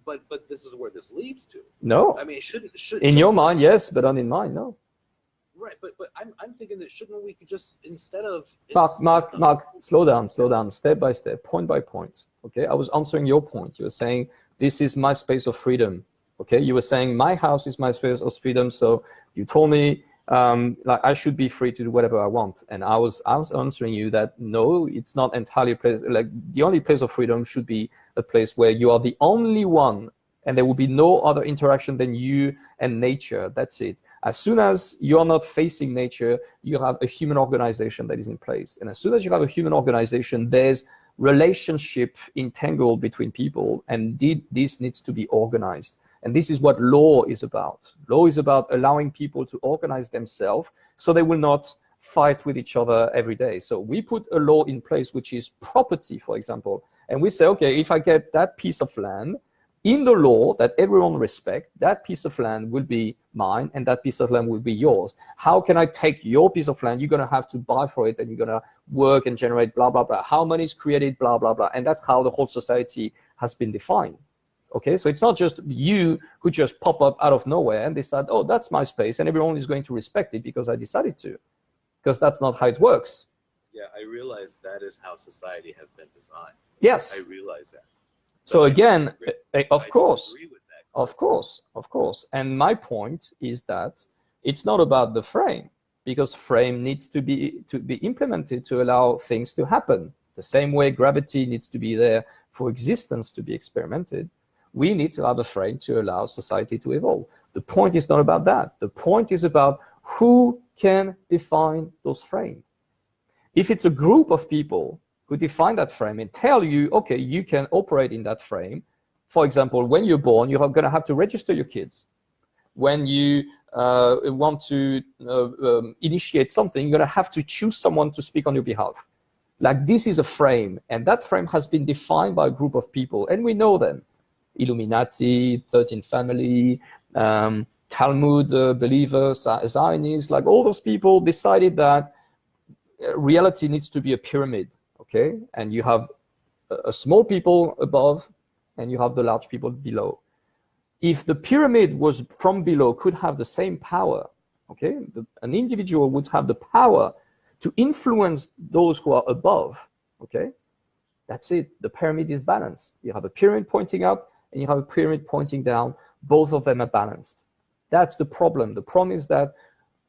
But this is where this leads to. No. I mean, it shouldn't. In your mind, yes, but not in mine, no. Right, but I'm thinking that shouldn't we just instead of Mark, slow down, step by step, point by point. Okay, I was answering your point. You were saying this is my space of freedom. Okay, you were saying my house is my space of freedom. So you told me like I should be free to do whatever I want. And I was answering you that no, it's not entirely a place. Like the only place of freedom should be a place where you are the only one, and there will be no other interaction than you and nature. That's it. As soon as you are not facing nature, you have a human organization that is in place. And as soon as you have a human organization, there's relationship entangled between people, and this needs to be organized. And this is what law is about. Law is about allowing people to organize themselves so they will not fight with each other every day. So we put a law in place, which is property, for example. And we say, okay, if I get that piece of land, in the law that everyone respect, that piece of land will be mine and that piece of land will be yours. How can I take your piece of land? You're going to have to buy for it and you're going to work and generate blah, blah, blah. How money is created, blah, blah, blah. And that's how the whole society has been defined. Okay, so it's not just you who just pop up out of nowhere and decide, oh, that's my space, and everyone is going to respect it because I decided to, because that's not how it works. Yeah, I realize that is how society has been designed. Yes. I realize that. So again, of course, of course. And my point is that it's not about the frame, because frame needs to be implemented to allow things to happen. The same way gravity needs to be there for existence to be experimented. We need to have a frame to allow society to evolve. The point is not about that. The point is about who can define those frames. If it's a group of people who define that frame and tell you, okay, you can operate in that frame. For example, when you're born, you're going to have to register your kids. When you want to initiate something, you're going to have to choose someone to speak on your behalf. Like, this is a frame, and that frame has been defined by a group of people, and we know them. Illuminati, 13th Family, Talmud believers, Zionists, like all those people decided that reality needs to be a pyramid, okay? And you have a small people above and you have the large people below. If the pyramid was from below could have the same power, okay? An individual would have the power to influence those who are above, okay? That's it. The pyramid is balanced. You have a pyramid pointing up and you have a pyramid pointing down. Both of them are balanced. That's the problem. The problem is that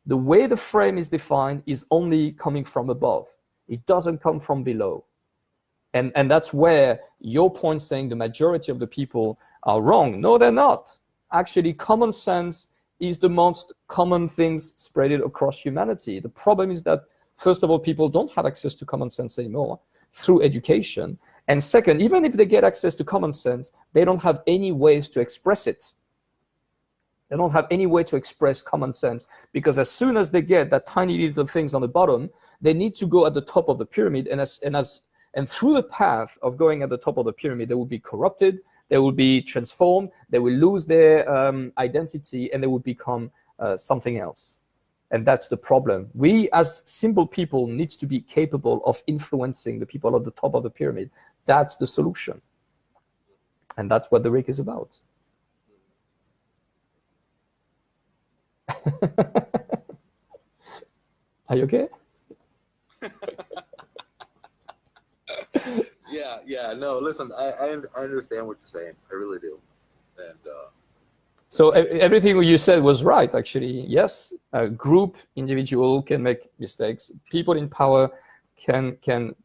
the way the frame is defined is only coming from above. It doesn't come from below. And that's where your point saying the majority of the people are wrong. No, they're not. Actually, common sense is the most common things spread across humanity. The problem is that, first of all, people don't have access to common sense anymore through education. And second, even if they get access to common sense, they don't have any ways to express it. They don't have any way to express common sense, because as soon as they get that tiny little things on the bottom, they need to go at the top of the pyramid. And through the path of going at the top of the pyramid, they will be corrupted, they will be transformed, they will lose their identity, and they will become something else. And that's the problem. We as simple people need to be capable of influencing the people at the top of the pyramid. That's the solution. And that's what the RIC is about. Are you okay? Yeah. No, listen, I understand what you're saying. I really do. And so everything you said was right, actually. Yes, a group, individual can make mistakes. People in power can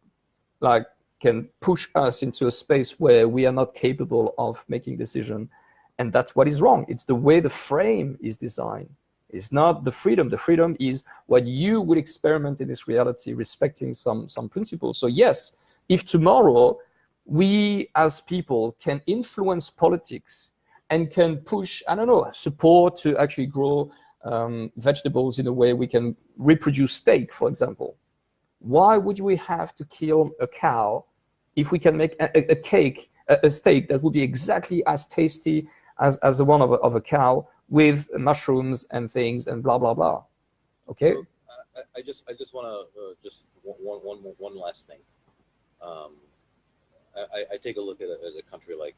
push us into a space where we are not capable of making decisions. And that's what is wrong. It's the way the frame is designed. It's not the freedom. The freedom is what you would experiment in this reality, respecting some principles. So yes, if tomorrow we as people can influence politics and can push, I don't know, support to actually grow vegetables in a way we can reproduce steak, for example. Why would we have to kill a cow if we can make a steak that would be exactly as tasty as the one of a cow with mushrooms and things and blah, blah, blah? Okay? So, I just want to just one last thing. I take a look at a country like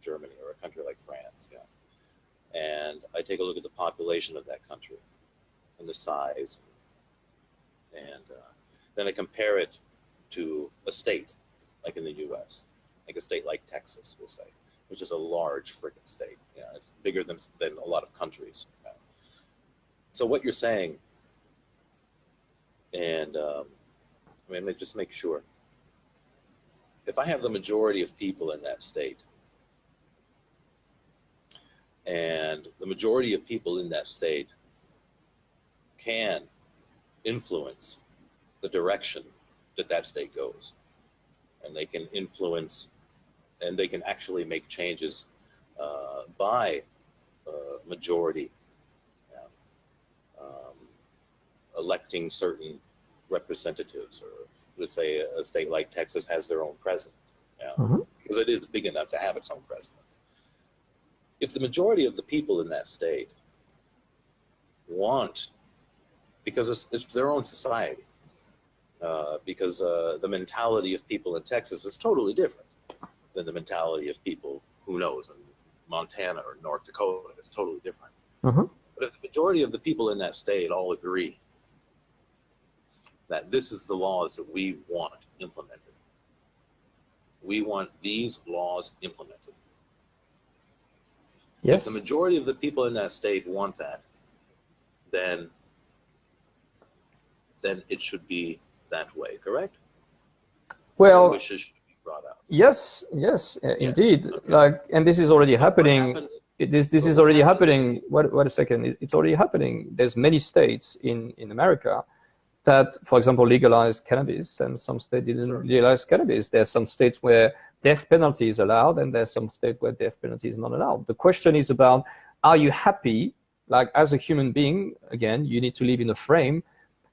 Germany or a country like France, and I take a look at the population of that country and the size, and then I compare it to a state like in the U.S., like a state like Texas, we'll say, which is a large freaking state. It's bigger than a lot of countries. So what you're saying And let me just make sure. If I have the majority of people in that state, and the majority of people in that state can influence the direction that that state goes, and they can influence, and they can actually make changes by majority, electing certain representatives, or let's say a state like Texas has their own president, because it is big enough to have its own president. If the majority of the people in that state want, because it's their own society, because the mentality of people in Texas is totally different than the mentality of people, who knows, in Montana or North Dakota. It's totally different. But if the majority of the people in that state all agree that this is the laws that we want implemented, we want these laws implemented. Yes. If the majority of the people in that state want that, then it should be that way, correct? Well, wishes should be brought out. Yes, indeed. Okay. And this is already happening. This is already happening. Wait a second. It's already happening. There's many states in America that, for example, legalize cannabis, and some states didn't legalize cannabis. There's some states where death penalty is allowed, and there's some states where death penalty is not allowed. The question is about, are you happy? Like, as a human being, again, you need to live in a frame.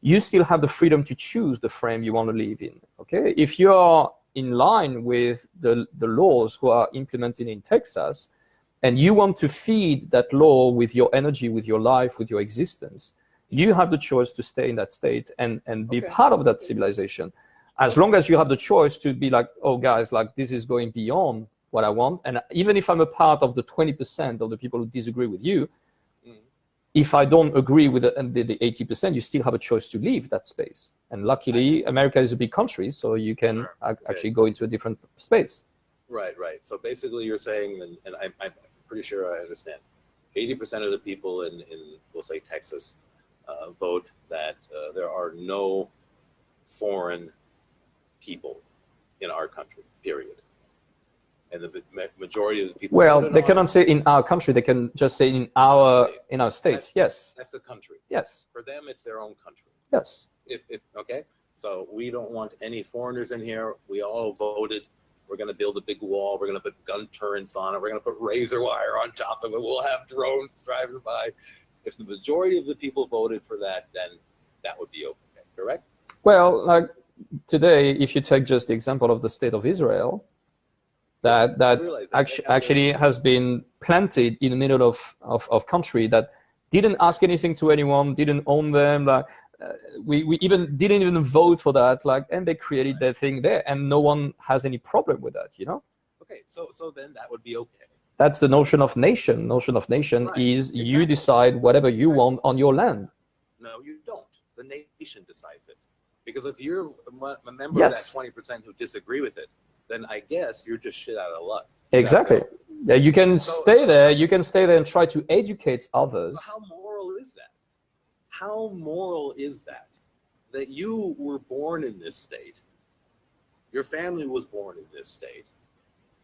You still have the freedom to choose the frame you want to live in. Okay, if you are in line with the laws who are implemented in Texas, and you want to feed that law with your energy, with your life, with your existence, you have the choice to stay in that state and be part of that civilization. As long as you have the choice to be like, oh guys, like, this is going beyond what I want. And even if I'm a part of the 20% of the people who disagree with you, if I don't agree with the 80%, you still have a choice to leave that space. And luckily, America is a big country, so you can actually go into a different space. Right. So basically you're saying, and I'm pretty sure I understand, 80% of the people in we'll say Texas, vote that there are no foreign people in our country, period. And the majority of the people. Well, they cannot say in our country. They can just say in our states. Yes. That's the country. Yes. For them, it's their own country. Yes. Okay. So we don't want any foreigners in here. We all voted. We're going to build a big wall. We're going to put gun turrets on it. We're going to put razor wire on top of it. We'll have drones driving by. If the majority of the people voted for that, then that would be okay. Correct? Well, like today, if you take just the example of the state of Israel, that actually has been planted in the middle of country that didn't ask anything to anyone, didn't own them. Like, we didn't even vote for that. Like, and they created their thing there, and no one has any problem with that. You know? Okay, so then that would be okay. That's the notion of nation. Notion of nation is you decide whatever you want on your land. No, you don't. The nation decides it. Because if you're a member of that 20% who disagree with it, then I guess you're just shit out of luck. Exactly. Yeah, you can stay there. You can stay there and try to educate others. So how moral is that? How moral is that? That you were born in this state, your family was born in this state,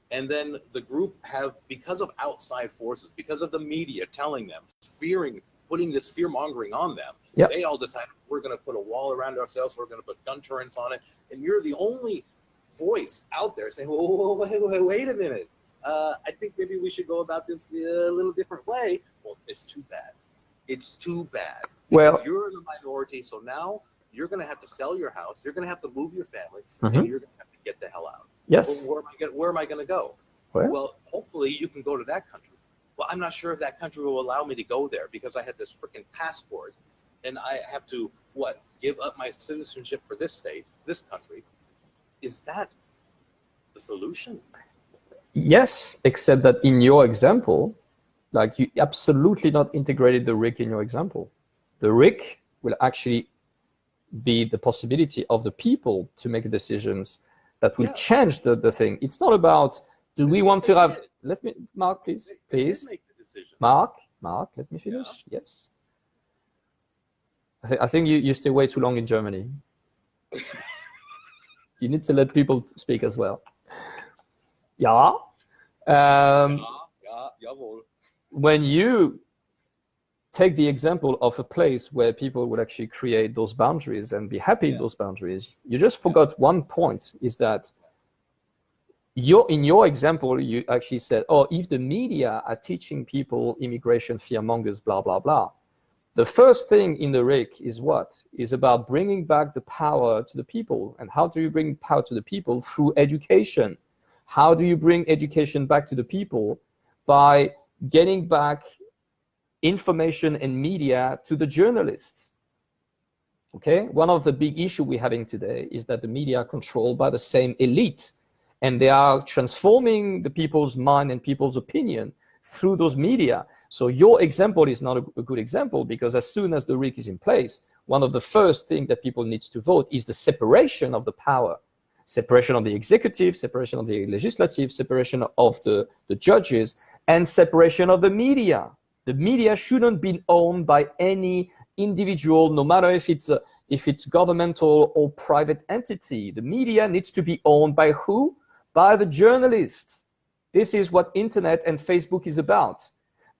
and then the group have, because of outside forces, because of the media telling them, putting this fear-mongering on them, they all decided, we're going to put a wall around ourselves, we're going to put gun turrets on it, and you're the only voice out there saying, wait a minute, I think maybe we should go about this a little different way. Well, it's too bad. It's too bad. Because you're in the minority, so now you're going to have to sell your house, you're going to have to move your family, and you're going to have to get the hell out. Yes. Well, where am I going to go? Well, hopefully you can go to that country. Well, I'm not sure if that country will allow me to go there because I have this freaking passport, and I have to, give up my citizenship for this state, this country. Is that the solution? Yes, except that in your example, like, you absolutely not integrated the RIC in your example. The RIC will actually be the possibility of the people to make decisions that will change the thing. It's not about, do we want to have, let me, Mark, please. Mark, let me finish. Yes. I think you stay way too long in Germany. You need to let people speak as well. Yeah. Jawohl. When you take the example of a place where people would actually create those boundaries and be happy in those boundaries, you just forgot one point, is that in your example, you actually said, oh, if the media are teaching people immigration fearmongers, blah, blah, blah. The first thing in the RIC is what? Is about bringing back the power to the people. And how do you bring power to the people? Through education. How do you bring education back to the people? By getting back information and media to the journalists. Okay? One of the big issues we're having today is that the media are controlled by the same elite. And they are transforming the people's mind and people's opinion through those media. So your example is not a good example, because as soon as the RIC is in place, one of the first things that people need to vote is the separation of the power. Separation of the executive, separation of the legislative, separation of the judges, and separation of the media. The media shouldn't be owned by any individual, no matter if it's governmental or private entity. The media needs to be owned by who? By the journalists. This is what internet and Facebook is about.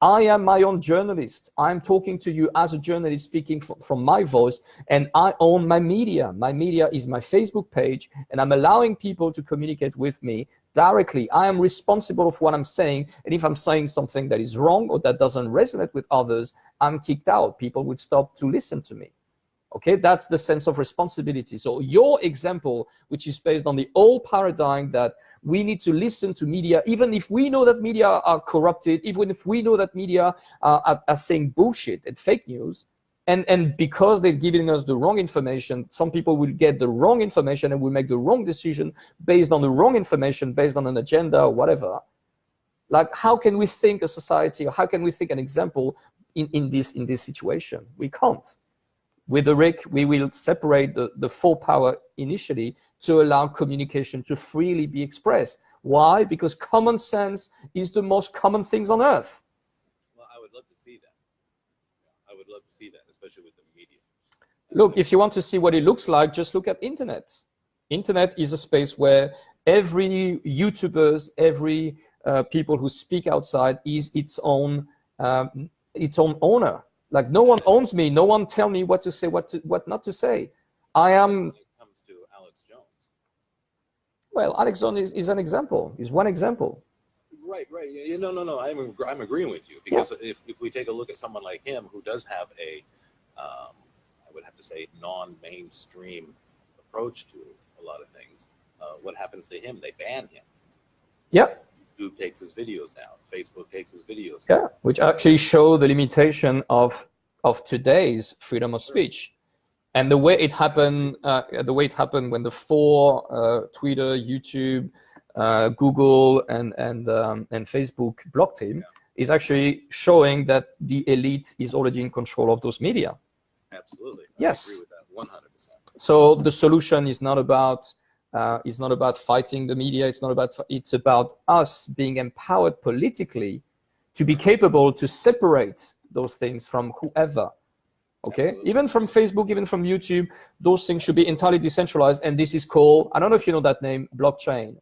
I am my own journalist. I'm talking to you as a journalist, speaking from my voice, and I own my media. My media is my Facebook page, and I'm allowing people to communicate with me directly. I am responsible for what I'm saying, and if I'm saying something that is wrong or that doesn't resonate with others, I'm kicked out. People would stop to listen to me. Okay, that's the sense of responsibility. So your example, which is based on the old paradigm that we need to listen to media, even if we know that media are corrupted, even if we know that media are saying bullshit and fake news, and because they're giving us the wrong information, some people will get the wrong information and will make the wrong decision based on the wrong information, based on an agenda or whatever. Like, how can we think a society, or how can we think an example in this situation? We can't. With the RIC, we will separate the full power initially to allow communication to freely be expressed. Why? Because common sense is the most common things on earth. Well, I would love to see that. I would love to see that, especially with the media. Look, if you want to see what it looks like, just look at internet. Internet is a space where every YouTubers, every people who speak outside is its own owner. Like, no one owns me. No one tell me what to say, what not to say. I am. When it comes to Alex Jones. Well, Alex Jones is an example. Is one example. Right. No. I'm agreeing with you, because if we take a look at someone like him, who does have a, I would have to say, non-mainstream approach to a lot of things, what happens to him? They ban him. Yeah. YouTube takes his videos down. Facebook takes his videos down. Yeah, which actually show the limitation of today's freedom of speech, and the way it happened. When the four Twitter, YouTube, Google, and Facebook blocked him, is actually showing that the elite is already in control of those media. Absolutely. Yes. I agree with that 100%. So the solution is not about fighting the media. It's about us being empowered politically to be capable to separate those things from whoever. Okay, absolutely. Even from Facebook, even from YouTube, those things should be entirely decentralized. And this is called, I don't know if you know that name, blockchain.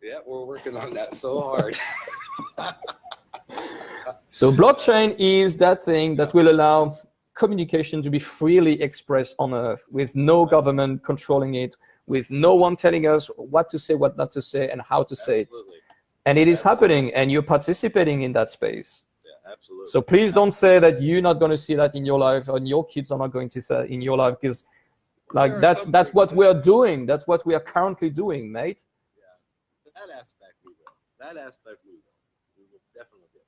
Yeah, we're working on that so hard. So blockchain is that thing that will allow communication to be freely expressed on Earth, with no government controlling it, with no one telling us what to say, what not to say, and how to say it. And it is happening, and you're participating in that space. Yeah, absolutely. So please don't say that you're not going to see that in your life, and your kids are not going to see that in your life, because like that's what we are doing. That's what we are currently doing, mate. Yeah, that aspect we will. We will definitely get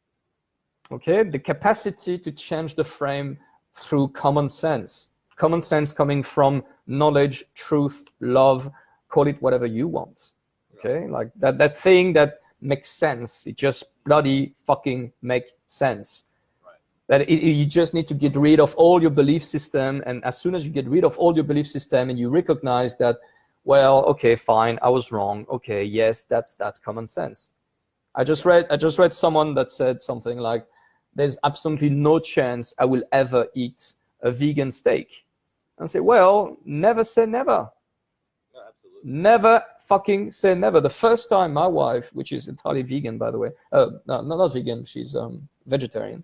this. Okay, the capacity to change the frame through common sense coming from knowledge, truth, love, call it whatever you want. Okay, like that thing that makes sense. It just bloody fucking make sense. Right. That you just need to get rid of all your belief system, and as soon as you get rid of all your belief system and you recognize that, well, okay, fine, I was wrong. Okay, yes, that's common sense. I just read someone that said something like, there's absolutely no chance I will ever eat a vegan steak. And say, well, never say never. No, absolutely. Never fucking say never. The first time my wife, which is entirely vegan, by the way, no, not vegan, she's vegetarian.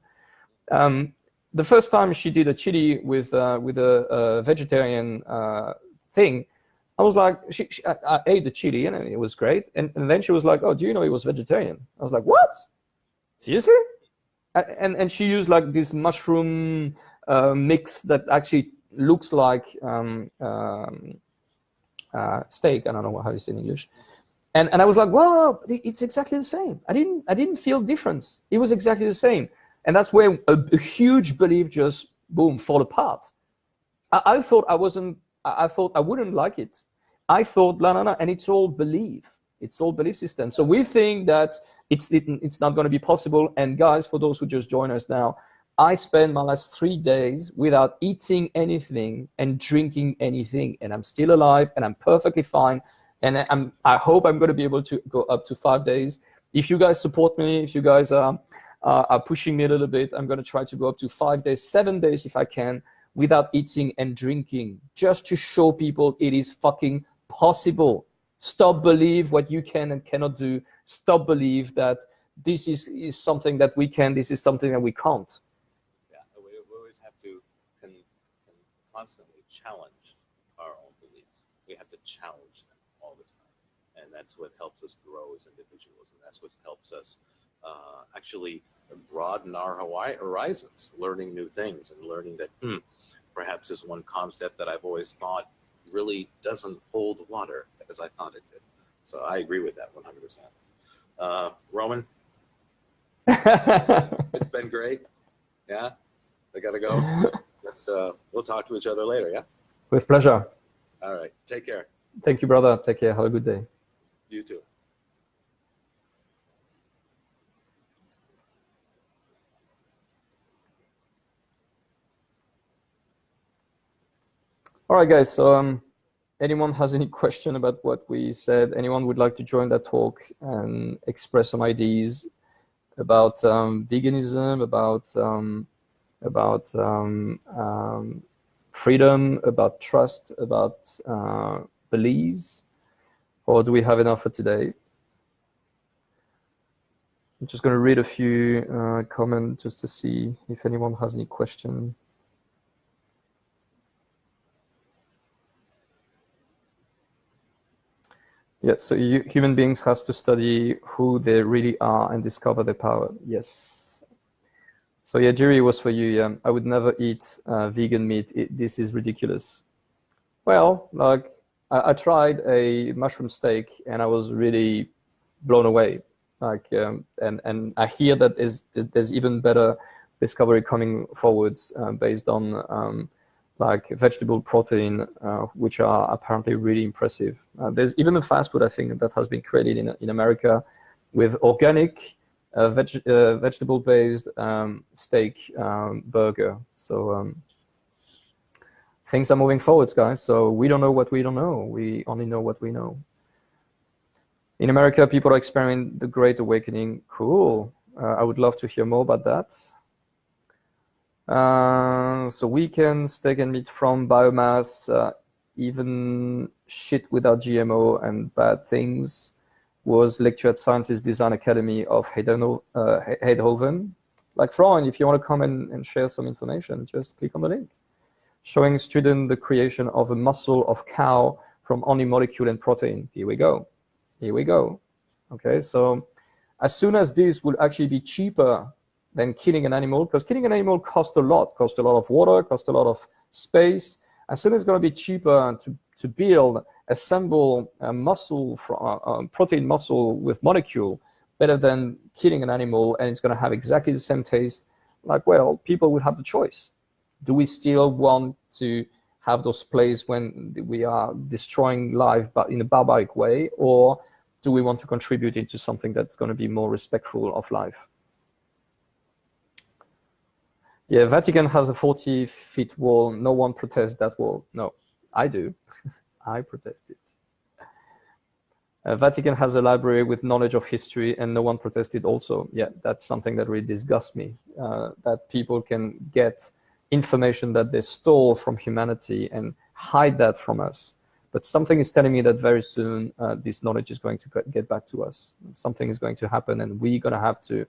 The first time she did a chili with a vegetarian thing, I was like, I ate the chili and it was great. And then she was like, oh, do you know he was vegetarian? I was like, what? Seriously? And she used like this mushroom mix that actually looks like steak. I don't know how you say in English. And I was like, well, it's exactly the same. I didn't feel difference. It was exactly the same. And that's where a huge belief just boom fall apart. I thought I thought I wouldn't like it. I thought no, and it's all belief. It's all belief system. So we think that it's not going to be possible. And guys, for those who just join us now, I spent my last 3 days without eating anything and drinking anything, and I'm still alive and I'm perfectly fine. And I hope I'm going to be able to go up to 5 days. If you guys support me, if you guys are pushing me a little bit, I'm going to try to go up to 5 days, 7 days if I can, without eating and drinking, just to show people it is fucking possible. Stop believe what you can and cannot do. Stop believe that this is something that we can, this is something that we can't. We always have to can constantly challenge our own beliefs. We have to challenge them all the time. And that's what helps us grow as individuals. And that's what helps us actually broaden our horizons, learning new things and learning that perhaps this one concept that I've always thought really doesn't hold water as I thought it did. So I agree with that 100%. Roman, it's been great. Yeah, I gotta go. But, we'll talk to each other later, yeah? With pleasure. All right, take care. Thank you, brother. Take care. Have a good day. You too. All right, guys. So anyone has any question about what we said? Anyone would like to join that talk and express some ideas about veganism, about freedom, about trust, about beliefs? Or do we have enough for today? I'm just going to read a few comments just to see if anyone has any question. Yeah, so human beings has to study who they really are and discover their power. Yes. So yeah, Jerry, was for you. Yeah, I would never eat vegan meat. This is ridiculous. Well, like I tried a mushroom steak and I was really blown away. Like, and I hear that there's even better discovery coming forwards based on like vegetable protein, which are apparently really impressive. There's even a fast food, I think, that has been created in America with organic vegetable-based steak burger. So things are moving forwards, guys. So we don't know what we don't know. We only know what we know. In America, people are experiencing the Great Awakening. Cool. I would love to hear more about that. So weekend steak and meat from biomass, even shit without GMO and bad things, was lecture at Scientist Design Academy of Eindhoven. Like Freund, if you want to come and share some information, just click on the link. Showing student the creation of a muscle of cow from only molecule and protein. Here we go. Here we go. Okay, so as soon as this will actually be cheaper than killing an animal, because killing an animal costs a lot of water, costs a lot of space. As soon as it's going to be cheaper to build, assemble a muscle, protein muscle with molecule, better than killing an animal, and it's going to have exactly the same taste, like, well, people will have the choice. Do we still want to have those plays when we are destroying life but in a barbaric way, or do we want to contribute into something that's going to be more respectful of life? Yeah, Vatican has a 40-foot wall. No one protests that wall. No, I do. I protest it. Vatican has a library with knowledge of history, and no one protested also. Yeah, that's something that really disgusts me, that people can get information that they stole from humanity and hide that from us. But something is telling me that very soon this knowledge is going to get back to us. Something is going to happen, and we're going to have to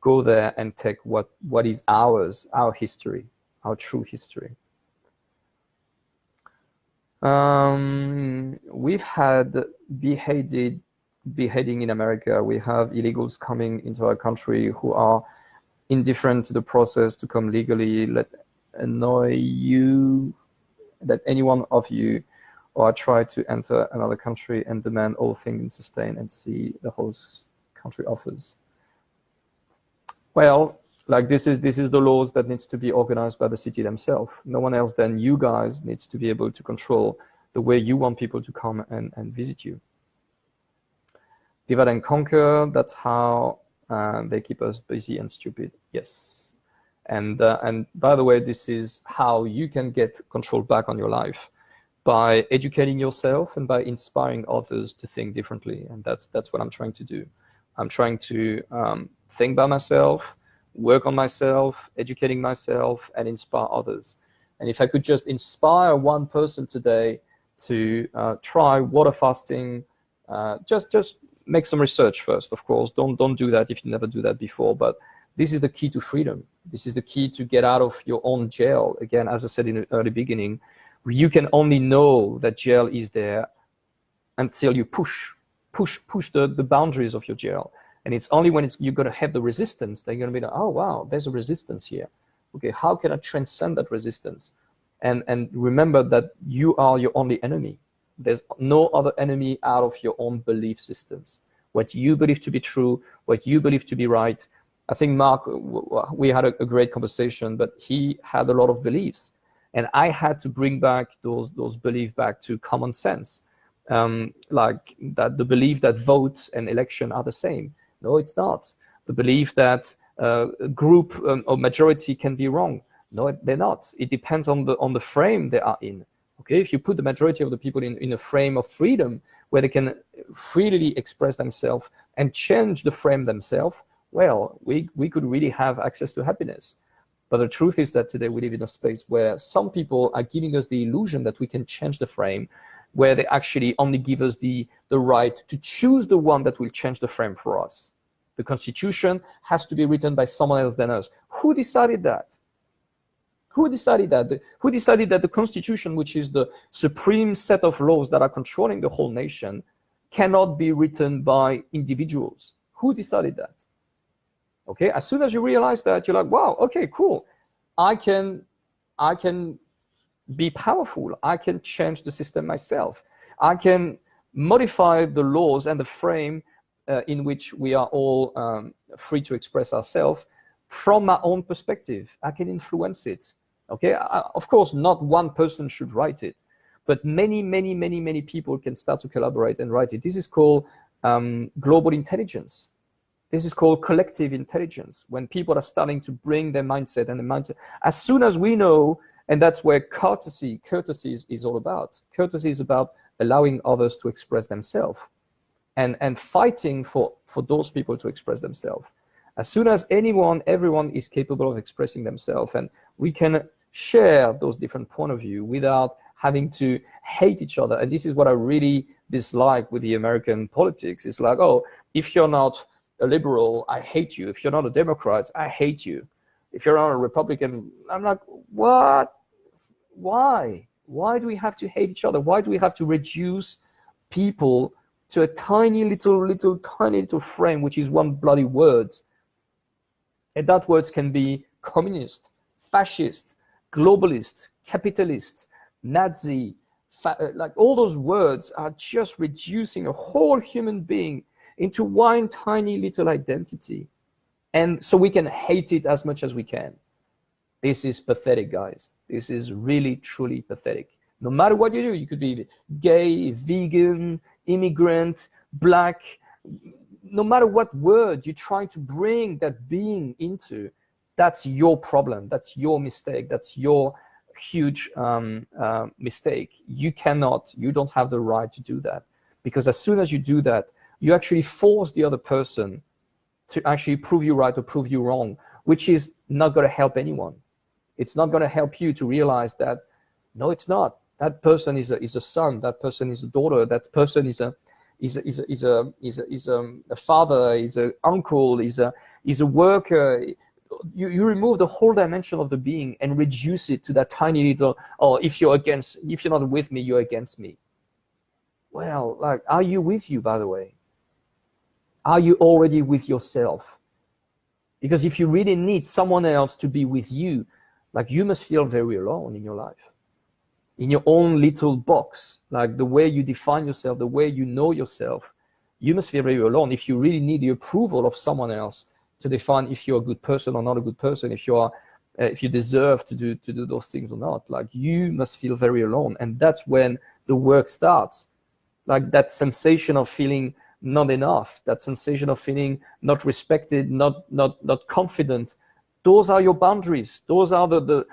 go there and take what is ours, our history, our true history. We've had beheading in America. We have illegals coming into our country who are indifferent to the process to come legally. Let any one of you or try to enter another country and demand all things in sustain and see the host country offers. Well, like this is the laws that needs to be organized by the city themselves. No one else than you guys needs to be able to control the way you want people to come and visit you. Divide and conquer, that's how they keep us busy and stupid. Yes. And by the way, this is how you can get control back on your life, by educating yourself and by inspiring others to think differently. And that's what I'm trying to do. I'm trying to think by myself, work on myself, educating myself, and inspire others. And if I could just inspire one person today to try water fasting, just make some research first, of course. Don't do that if you never do that before. But this is the key to freedom. This is the key to get out of your own jail. Again, as I said in the early beginning, you can only know that jail is there until you push the boundaries of your jail. And it's only when you're going to have the resistance that you're going to be like, oh, wow, there's a resistance here. Okay, how can I transcend that resistance? And remember that you are your only enemy. There's no other enemy out of your own belief systems. What you believe to be true, what you believe to be right. I think, Mark, we had a great conversation, but he had a lot of beliefs. And I had to bring back those beliefs back to common sense. Like that the belief that vote and election are the same. No, it's not. The belief that group or majority can be wrong. No, they're not. It depends on the frame they are in. Okay, if you put the majority of the people in a frame of freedom where they can freely express themselves and change the frame themselves, well, we could really have access to happiness. But the truth is that today we live in a space where some people are giving us the illusion that we can change the frame, where they actually only give us the right to choose the one that will change the frame for us. The Constitution has to be written by someone else than us. Who decided that? Who decided that? Who decided that the Constitution, which is the supreme set of laws that are controlling the whole nation, cannot be written by individuals? Who decided that? Okay, as soon as you realize that, you're like, wow, okay, cool. I can be powerful. I can change the system myself. I can modify the laws and the frame in which we are all free to express ourselves from my own perspective. I can influence it. Okay, of course, not one person should write it, but many people can start to collaborate and write it. This is called global intelligence. This is called collective intelligence, when people are starting to bring their mindset and the mindset. As soon as we know, and that's where courtesy is all about. Courtesy is about allowing others to express themselves and fighting for those people to express themselves. As soon as everyone is capable of expressing themselves, and we can share those different points of view without having to hate each other. And this is what I really dislike with the American politics. It's like, oh, if you're not a liberal, I hate you. If you're not a Democrat, I hate you. If you're not a Republican, I'm like, what? Why? Why do we have to hate each other? Why do we have to reduce people to a tiny little frame, which is one bloody word? And that words can be communist, fascist, globalist, capitalist, Nazi, like all those words are just reducing a whole human being into one tiny little identity. And so we can hate it as much as we can. This is pathetic, guys. This is really, truly pathetic. No matter what you do, you could be gay, vegan, immigrant, black, no matter what word you try to bring that being into, that's your problem. That's your mistake. That's your huge mistake. You don't have the right to do that. Because as soon as you do that, you actually force the other person to actually prove you right or prove you wrong, which is not going to help anyone. It's not going to help you to realize that, no, it's not. That person is a son. That person is a daughter. That person is a father. Is an uncle. Is a worker. You remove the whole dimension of the being and reduce it to that tiny little. Oh, if you're not with me, you're against me. Well, like, are you with you? By the way, are you already with yourself? Because if you really need someone else to be with you, like, you must feel very alone in your life, in your own little box, like the way you define yourself, the way you know yourself. You must feel very alone if you really need the approval of someone else to define if you're a good person or not a good person, if you deserve to do those things or not. Like, you must feel very alone, and that's when the work starts. Like, that sensation of feeling not enough, that sensation of feeling not respected, not confident. Those are your boundaries. Those are the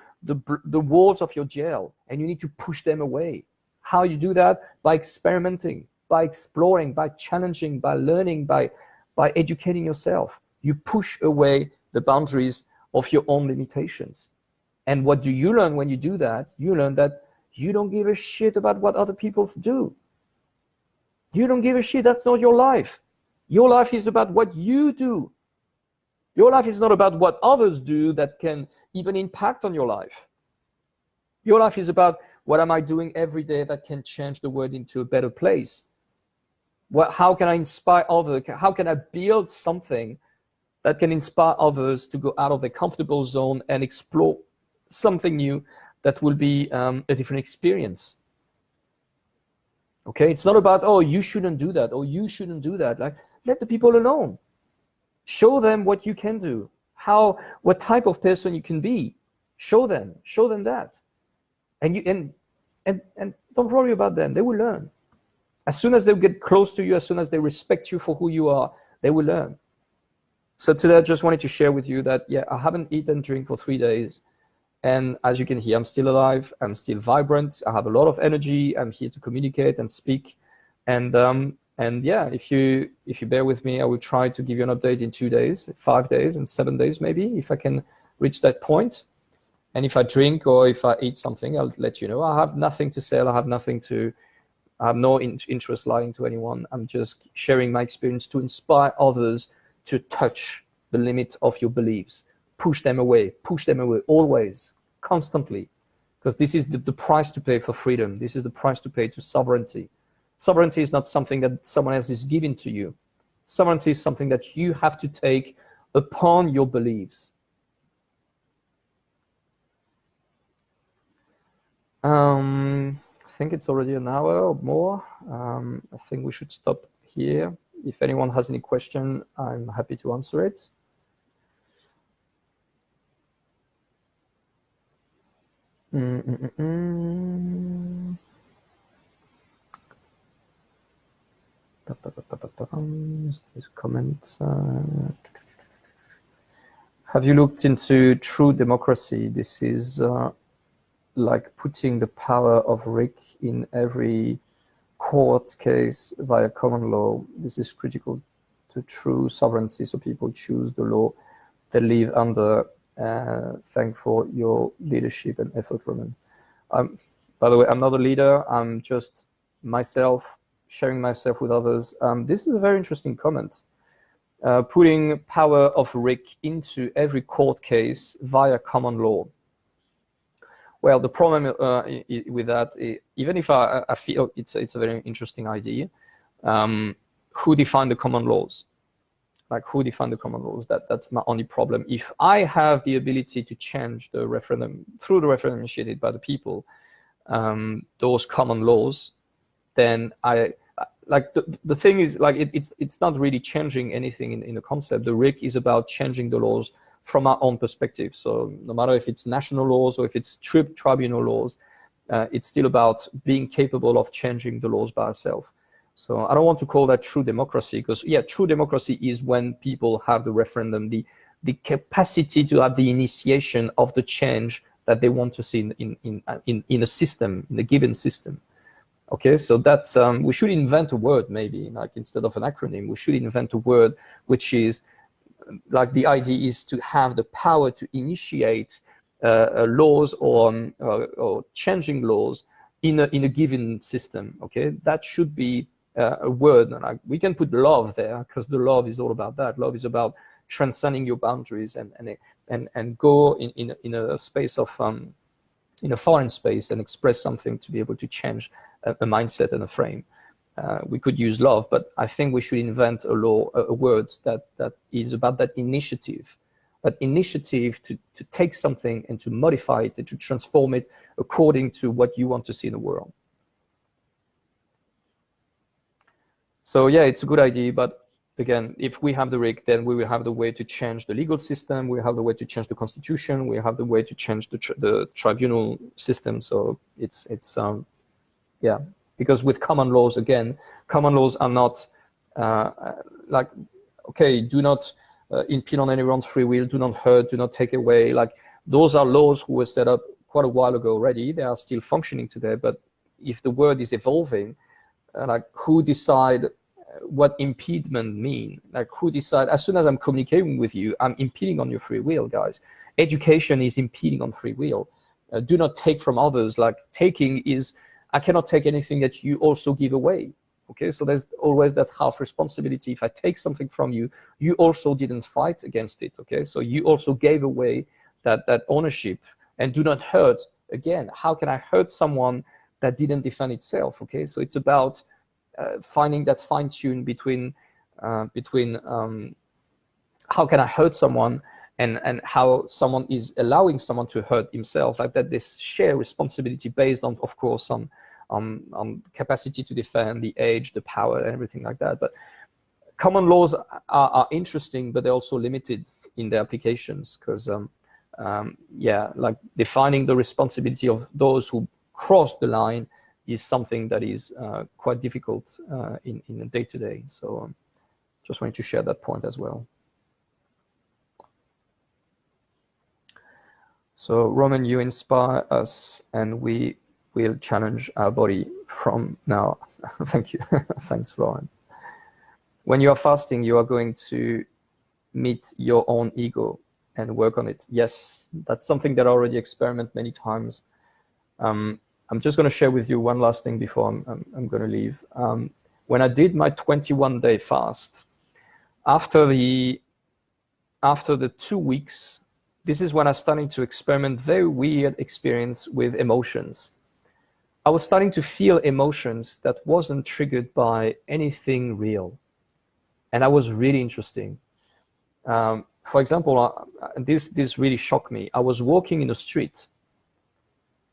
walls of your jail, and you need to push them away. How you do that? By experimenting, by exploring, by challenging, by learning, by educating yourself. You push away the boundaries of your own limitations. And what do you learn when you do that? You learn that you don't give a shit about what other people do. You don't give a shit. That's not your life. Your life is about what you do. Your life is not about what others do that can even impact on your life. Your life is about, what am I doing every day that can change the world into a better place? How can I inspire others? How can I build something that can inspire others to go out of their comfortable zone and explore something new that will be a different experience? Okay, it's not about, oh, you shouldn't do that, or you shouldn't do that. Like, let the people alone. Show them what you can do, what type of person you can be. Show them that. And don't worry about them. They will learn. As soon as they get close to you, as soon as they respect you for who you are, they will learn. So today I just wanted to share with you that, yeah, I haven't eaten and drink for 3 days. And as you can hear, I'm still alive. I'm still vibrant. I have a lot of energy. I'm here to communicate and speak. And yeah, if you bear with me, I will try to give you an update in 2 days, 5 days, and 7 days maybe, if I can reach that point. And if I drink or if I eat something, I'll let you know. I have nothing to sell. I have no interest lying to anyone. I'm just sharing my experience to inspire others to touch the limit of your beliefs. Push them away always, constantly, because this is the price to pay for freedom. This is the price to pay to sovereignty. Sovereignty is not something that someone else is giving to you. Sovereignty is something that you have to take upon your beliefs. I think it's already an hour or more. I think we should stop here. If anyone has any question, I'm happy to answer it. There's comments. Have you looked into true democracy? This is like putting the power of Rick in every court case via common law. This is critical to true sovereignty, so people choose the law they live under. Thank for your leadership and effort, Roman. By the way, I'm not a leader. I'm just myself, sharing myself with others. This is a very interesting comment. Putting power of Rick into every court case via common law. Well, the problem with that, even if I feel it's a very interesting idea, who defined the common laws? Like, who defined the common laws? That's my only problem. If I have the ability to change the referendum through the referendum initiated by the people, those common laws, then the thing is, like, it's not really changing anything in the concept. The RIC is about changing the laws from our own perspective. So no matter if it's national laws or if it's tribunal laws, it's still about being capable of changing the laws by ourselves. So I don't want to call that true democracy, because yeah, true democracy is when people have the referendum, the capacity to have the initiation of the change that they want to see in a system, in a given system. Okay, so that's we should invent a word, maybe, like instead of an acronym, we should invent a word which is like, the idea is to have the power to initiate laws or changing laws in a given system. Okay, that should be a word. Like, we can put love there, because the love is all about that. Love is about transcending your boundaries and go in a space of in a foreign space and express something, to be able to change a mindset and a frame. We could use love, but I think we should invent a word that is about that initiative to take something and to modify it and to transform it according to what you want to see in the world. So yeah, it's a good idea, but again, if we have the rig, then we will have the way to change the legal system, we have the way to change the constitution, we have the way to change the tribunal system. So it's yeah, because with common laws, again, common laws are not like, okay, do not impede on anyone's free will, do not hurt, do not take away. Like, those are laws who were set up quite a while ago already. They are still functioning today, but if the word is evolving, like, who decide what impediment mean? Like, who decide, as soon as I'm communicating with you, I'm impeding on your free will, guys. Education is impeding on free will. Do not take from others. Like, taking is, I cannot take anything that you also give away. Okay, so there's always that half responsibility. If I take something from you, you also didn't fight against it. Okay, so you also gave away that ownership. And do not hurt. Again, how can I hurt someone that didn't defend itself? Okay, so it's about finding that fine tune between how can I hurt someone and how someone is allowing someone to hurt himself. Like that, this shared responsibility based on, of course, on capacity to defend, the age, the power, and everything like that. But common laws are interesting, but they're also limited in their applications, because yeah, like defining the responsibility of those who cross the line is something that is quite difficult in the day-to-day. So just wanted to share that point as well. So Roman, you inspire us, and we will challenge our body from now. Thank you. Thanks, Florent. When you are fasting, you are going to meet your own ego and work on it. Yes, that's something that I already experiment many times. I'm just going to share with you one last thing before I'm going to leave. When I did my 21-day fast, after the 2 weeks, this is when I started to experiment very weird experience with emotions. I was starting to feel emotions that wasn't triggered by anything real. And that was really interesting. For example, this really shocked me. I was walking in the street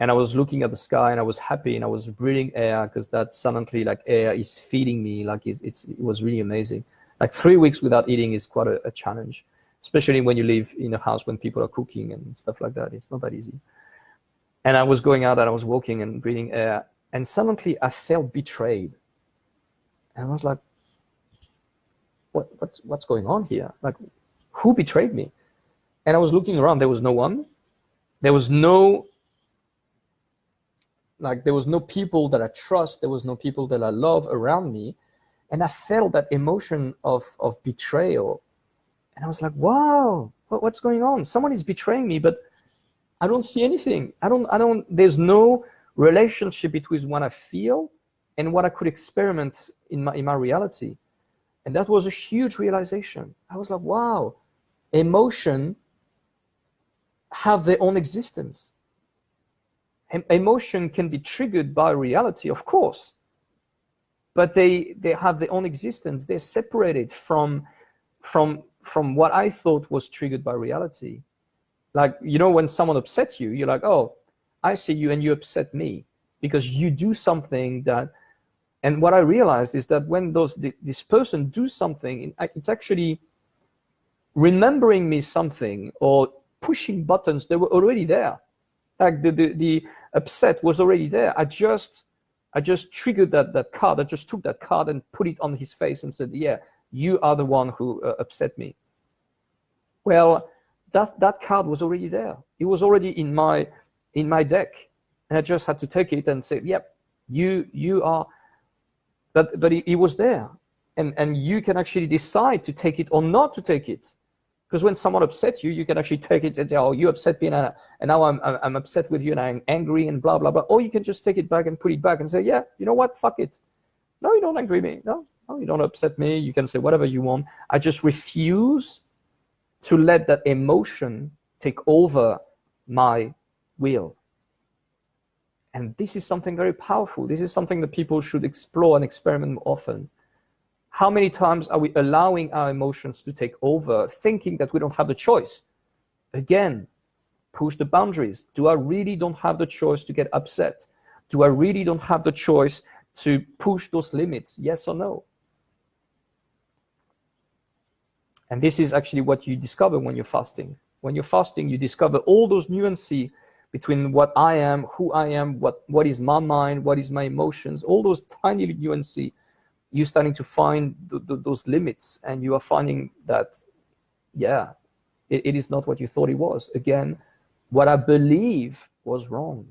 and I was looking at the sky and I was happy and I was breathing air, because that suddenly, like, air is feeding me. Like it was really amazing. Like 3 weeks without eating is quite a challenge, especially when you live in a house when people are cooking and stuff like that. It's not that easy. And I was going out and I was walking and breathing air, and suddenly I felt betrayed. And I was like, what's going on here? Like, who betrayed me? And I was looking around, there was no one. There was no people that I trust. There was no people that I love around me. And I felt that emotion of betrayal. And I was like, wow, what's going on? Someone is betraying me, but I don't see anything. There's no relationship between what I feel and what I could experiment in my reality. And that was a huge realization. I was like, wow, emotion have their own existence. Emotion can be triggered by reality, of course, but they have their own existence. They're separated from what I thought was triggered by reality. Like, you know, when someone upsets you, you're like, oh, I see you and you upset me because you do something that, and what I realized is that when this person do something, it's actually remembering me something or pushing buttons that were already there. Like the upset was already there. I just triggered that card. I just took that card and put it on his face and said, yeah, you are the one who upset me. Well, that card was already there. It was already in my deck. And I just had to take it and say, yep, You are, but it was there, and you can actually decide to take it or not to take it. Because when someone upsets you, you can actually take it and say, oh, you upset me, and now I'm upset with you, and I'm angry, and blah, blah, blah. Or you can just take it back and put it back and say, yeah, you know what, fuck it. No, you don't agree me. No, you don't upset me. You can say whatever you want. I just refuse to let that emotion take over my will. And this is something very powerful. This is something that people should explore and experiment more often. How many times are we allowing our emotions to take over, thinking that we don't have the choice? Again, push the boundaries. Do I really don't have the choice to get upset? Do I really don't have the choice to push those limits? Yes or no? And this is actually what you discover when you're fasting. When you're fasting, you discover all those nuances between what I am, who I am, what is my mind, what is my emotions, all those tiny nuances. You're starting to find those limits, and you are finding that, yeah, it is not what you thought it was. Again, what I believe was wrong.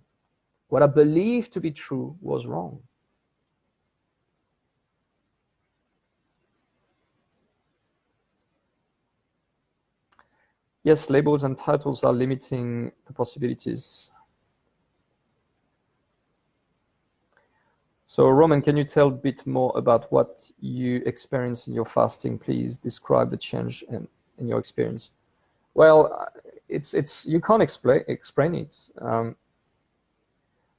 What I believe to be true was wrong. Yes, labels and titles are limiting the possibilities. So Roman, can you tell a bit more about what you experience in your fasting? Please describe the change in your experience. Well, it's you can't explain it.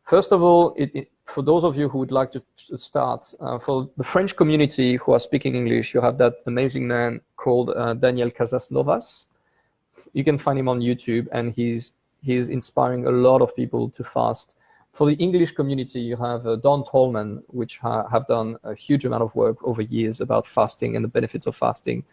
First of all, for those of you who would like to start, for the French community who are speaking English, you have that amazing man called Daniel Casasnovas. You can find him on YouTube, and he's inspiring a lot of people to fast. For the English community, you have Don Tolman, which have done a huge amount of work over years about fasting and the benefits of fasting.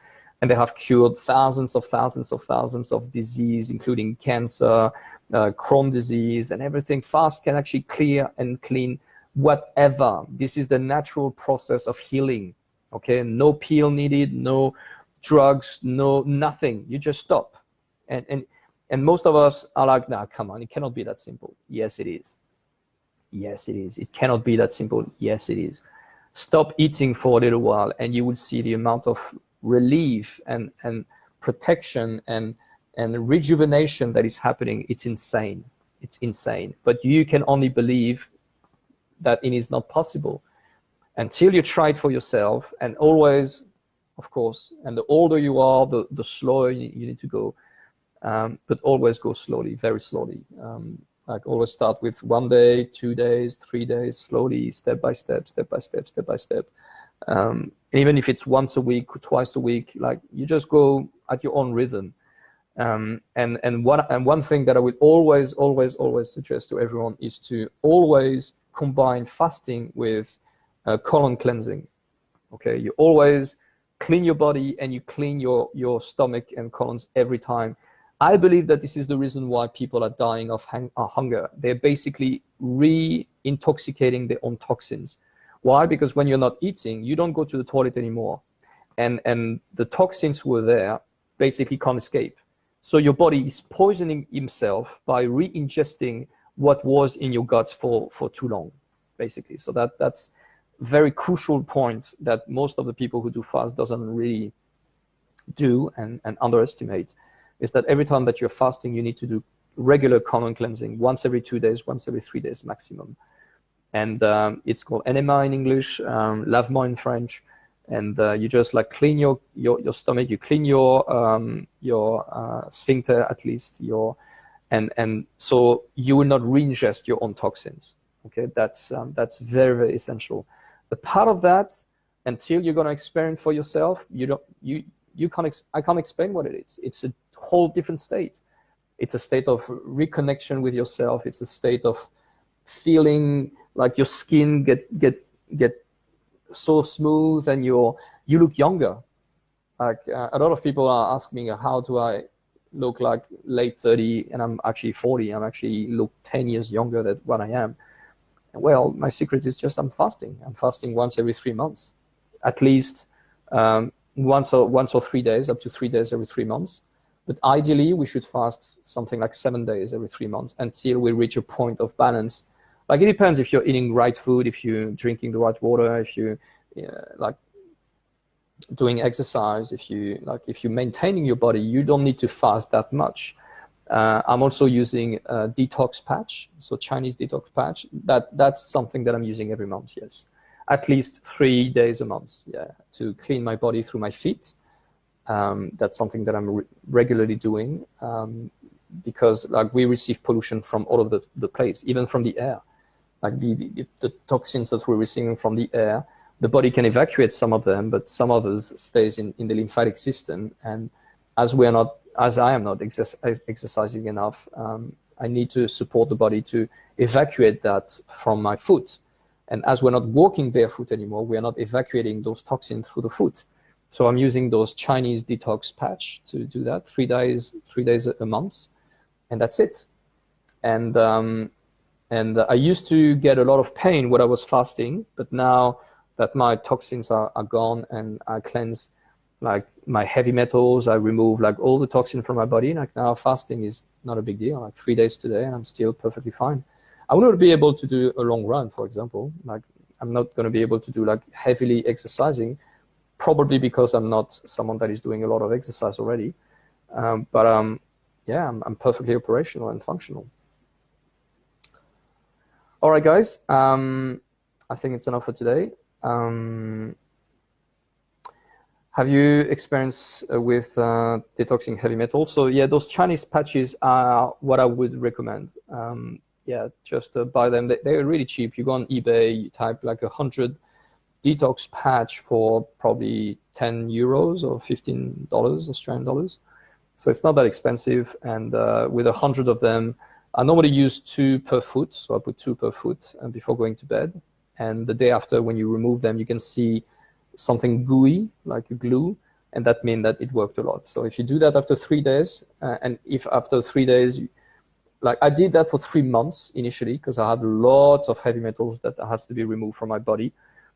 And they have cured thousands of disease, including cancer, Crohn's disease, and everything. Fast can actually clear and clean whatever. This is the natural process of healing. Okay, no pill needed, no drugs, no nothing. You just stop. And most of us are like, nah, come on, it cannot be that simple. Yes, it is. Yes, it is. It cannot be that simple. Yes, it is. Stop eating for a little while, and you will see the amount of relief and protection and rejuvenation that is happening. It's insane. It's insane. But you can only believe that it is not possible until you try it for yourself. And always, of course, and the older you are, the slower you need to go. But always go slowly, very slowly. Like always start with 1 day, 2 days, 3 days, slowly, step by step. And even if it's once a week, twice a week, like you just go at your own rhythm. And one thing that I would always suggest to everyone is to always combine fasting with colon cleansing. Okay, you always clean your body and you clean your stomach and colons every time. I believe that this is the reason why people are dying of hunger. They're basically re-intoxicating their own toxins. Why? Because when you're not eating, you don't go to the toilet anymore. And the toxins who are there basically can't escape. So your body is poisoning himself by re-ingesting what was in your guts for too long, basically. So that's a very crucial point that most of the people who do fast doesn't really do and underestimate. Is that every time that you're fasting, you need to do regular colon cleansing once every 2 days, once every 3 days maximum. And it's called enema in English, lavement in French. And you just like clean your stomach, you clean your sphincter at least, and so you will not re-ingest your own toxins. Okay, that's very, very essential. But part of that, until you're gonna experience for yourself, I can't explain what it is. It's a whole different state. It's a state of reconnection with yourself. It's a state of feeling like your skin get so smooth and you look younger. Like a lot of people are asking me, how do I look like late 30 and I'm actually 40? I'm actually look 10 years younger than what I am. Well, my secret is just I'm fasting. I'm fasting once every 3 months, at least once or 3 days, up to 3 days every 3 months. But ideally, we should fast something like 7 days every 3 months until we reach a point of balance Like, it depends if you're eating right food, if you're drinking the right water, if you like doing exercise, if you're maintaining your body, you don't need to fast that much. I'm also using a detox patch, so Chinese detox patch. That's something that I'm using every month, yes. At least 3 days a month, yeah, to clean my body through my feet. That's something that I'm regularly doing because like we receive pollution from all over the place, even from the air. Like the toxins that we're receiving from the air, the body can evacuate some of them, but some others stays in the lymphatic system. And as I am not exercising enough, I need to support the body to evacuate that from my foot. And as we're not walking barefoot anymore, we are not evacuating those toxins through the foot. So I'm using those Chinese detox patch to do that 3 days a month, and that's it. And I used to get a lot of pain when I was fasting, but now that my toxins are gone and I cleanse like my heavy metals, I remove like all the toxin from my body. Like now fasting is not a big deal, like 3 days today and I'm still perfectly fine. I will not be able to do a long run, for example. Like I'm not going to be able to do like heavily exercising, probably because I'm not someone that is doing a lot of exercise already. Yeah, I'm perfectly operational and functional. All right, guys, I think it's enough for today. Have you experienced with detoxing heavy metals? So yeah, those Chinese patches are what I would recommend. Yeah, just buy them. They're really cheap. You go on eBay, you type like 100 detox patch for probably 10 euros or $15 Australian dollars. So it's not that expensive. And with 100 of them, I normally use 2 per foot. So I put 2 per foot before going to bed. And the day after, when you remove them, you can see something gooey, like a glue. And that means that it worked a lot. So if you do that after 3 days, and if after 3 days, like I did that for 3 months initially, because I had lots of heavy metals that has to be removed from my body,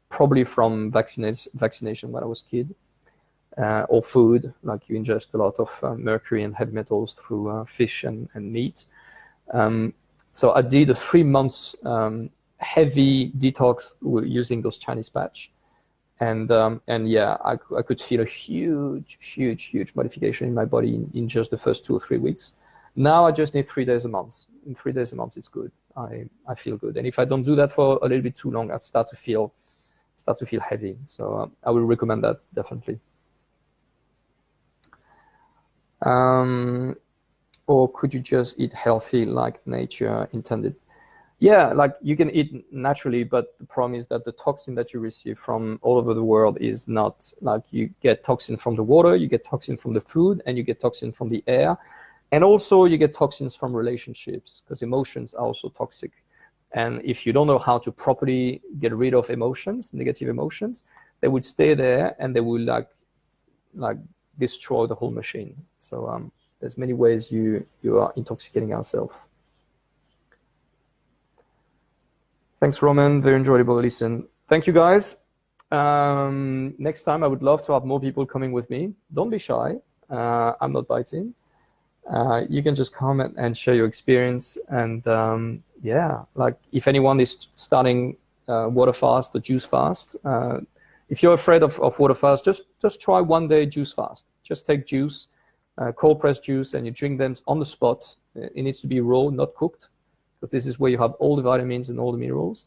probably from vaccination when I was a kid, or food, like you ingest a lot of mercury and heavy metals through fish and meat. So I did a 3 months heavy detox using those Chinese patch. And yeah, I could feel a huge modification in my body in just the first 2 or 3 weeks. Now I just need 3 days a month. In 3 days a month, it's good. I feel good. And if I don't do that for a little bit too long, I start to feel heavy. So I will recommend that definitely. Or could you just eat healthy like nature intended? Yeah, like you can eat naturally, but the problem is that the toxin that you receive from all over the world is not like you get toxin from the water, you get toxin from the food, and you get toxin from the air. And also you get toxins from relationships, because emotions are also toxic. And if you don't know how to properly get rid of emotions, negative emotions, they would stay there and they will like destroy the whole machine. So there's many ways you are intoxicating ourselves. Thanks, Roman. Very enjoyable to listen. Thank you, guys. Next time, I would love to have more people coming with me. Don't be shy. I'm not biting. You can just comment and share your experience. And yeah, like if anyone is starting water fast or juice fast, if you're afraid of water fast, just try 1 day juice fast. Just take juice, cold pressed juice, and you drink them on the spot. It needs to be raw, not cooked, because this is where you have all the vitamins and all the minerals.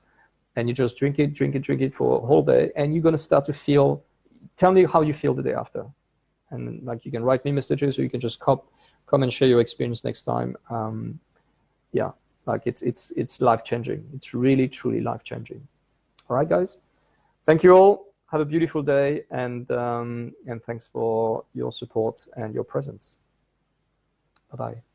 And you just drink it for a whole day, and you're going to start to feel. Tell me how you feel the day after, and like you can write me messages, or you can just come and share your experience next time. Yeah, like it's life changing. It's really truly life changing. All right, guys. Thank you all. Have a beautiful day, and thanks for your support and your presence. Bye-bye.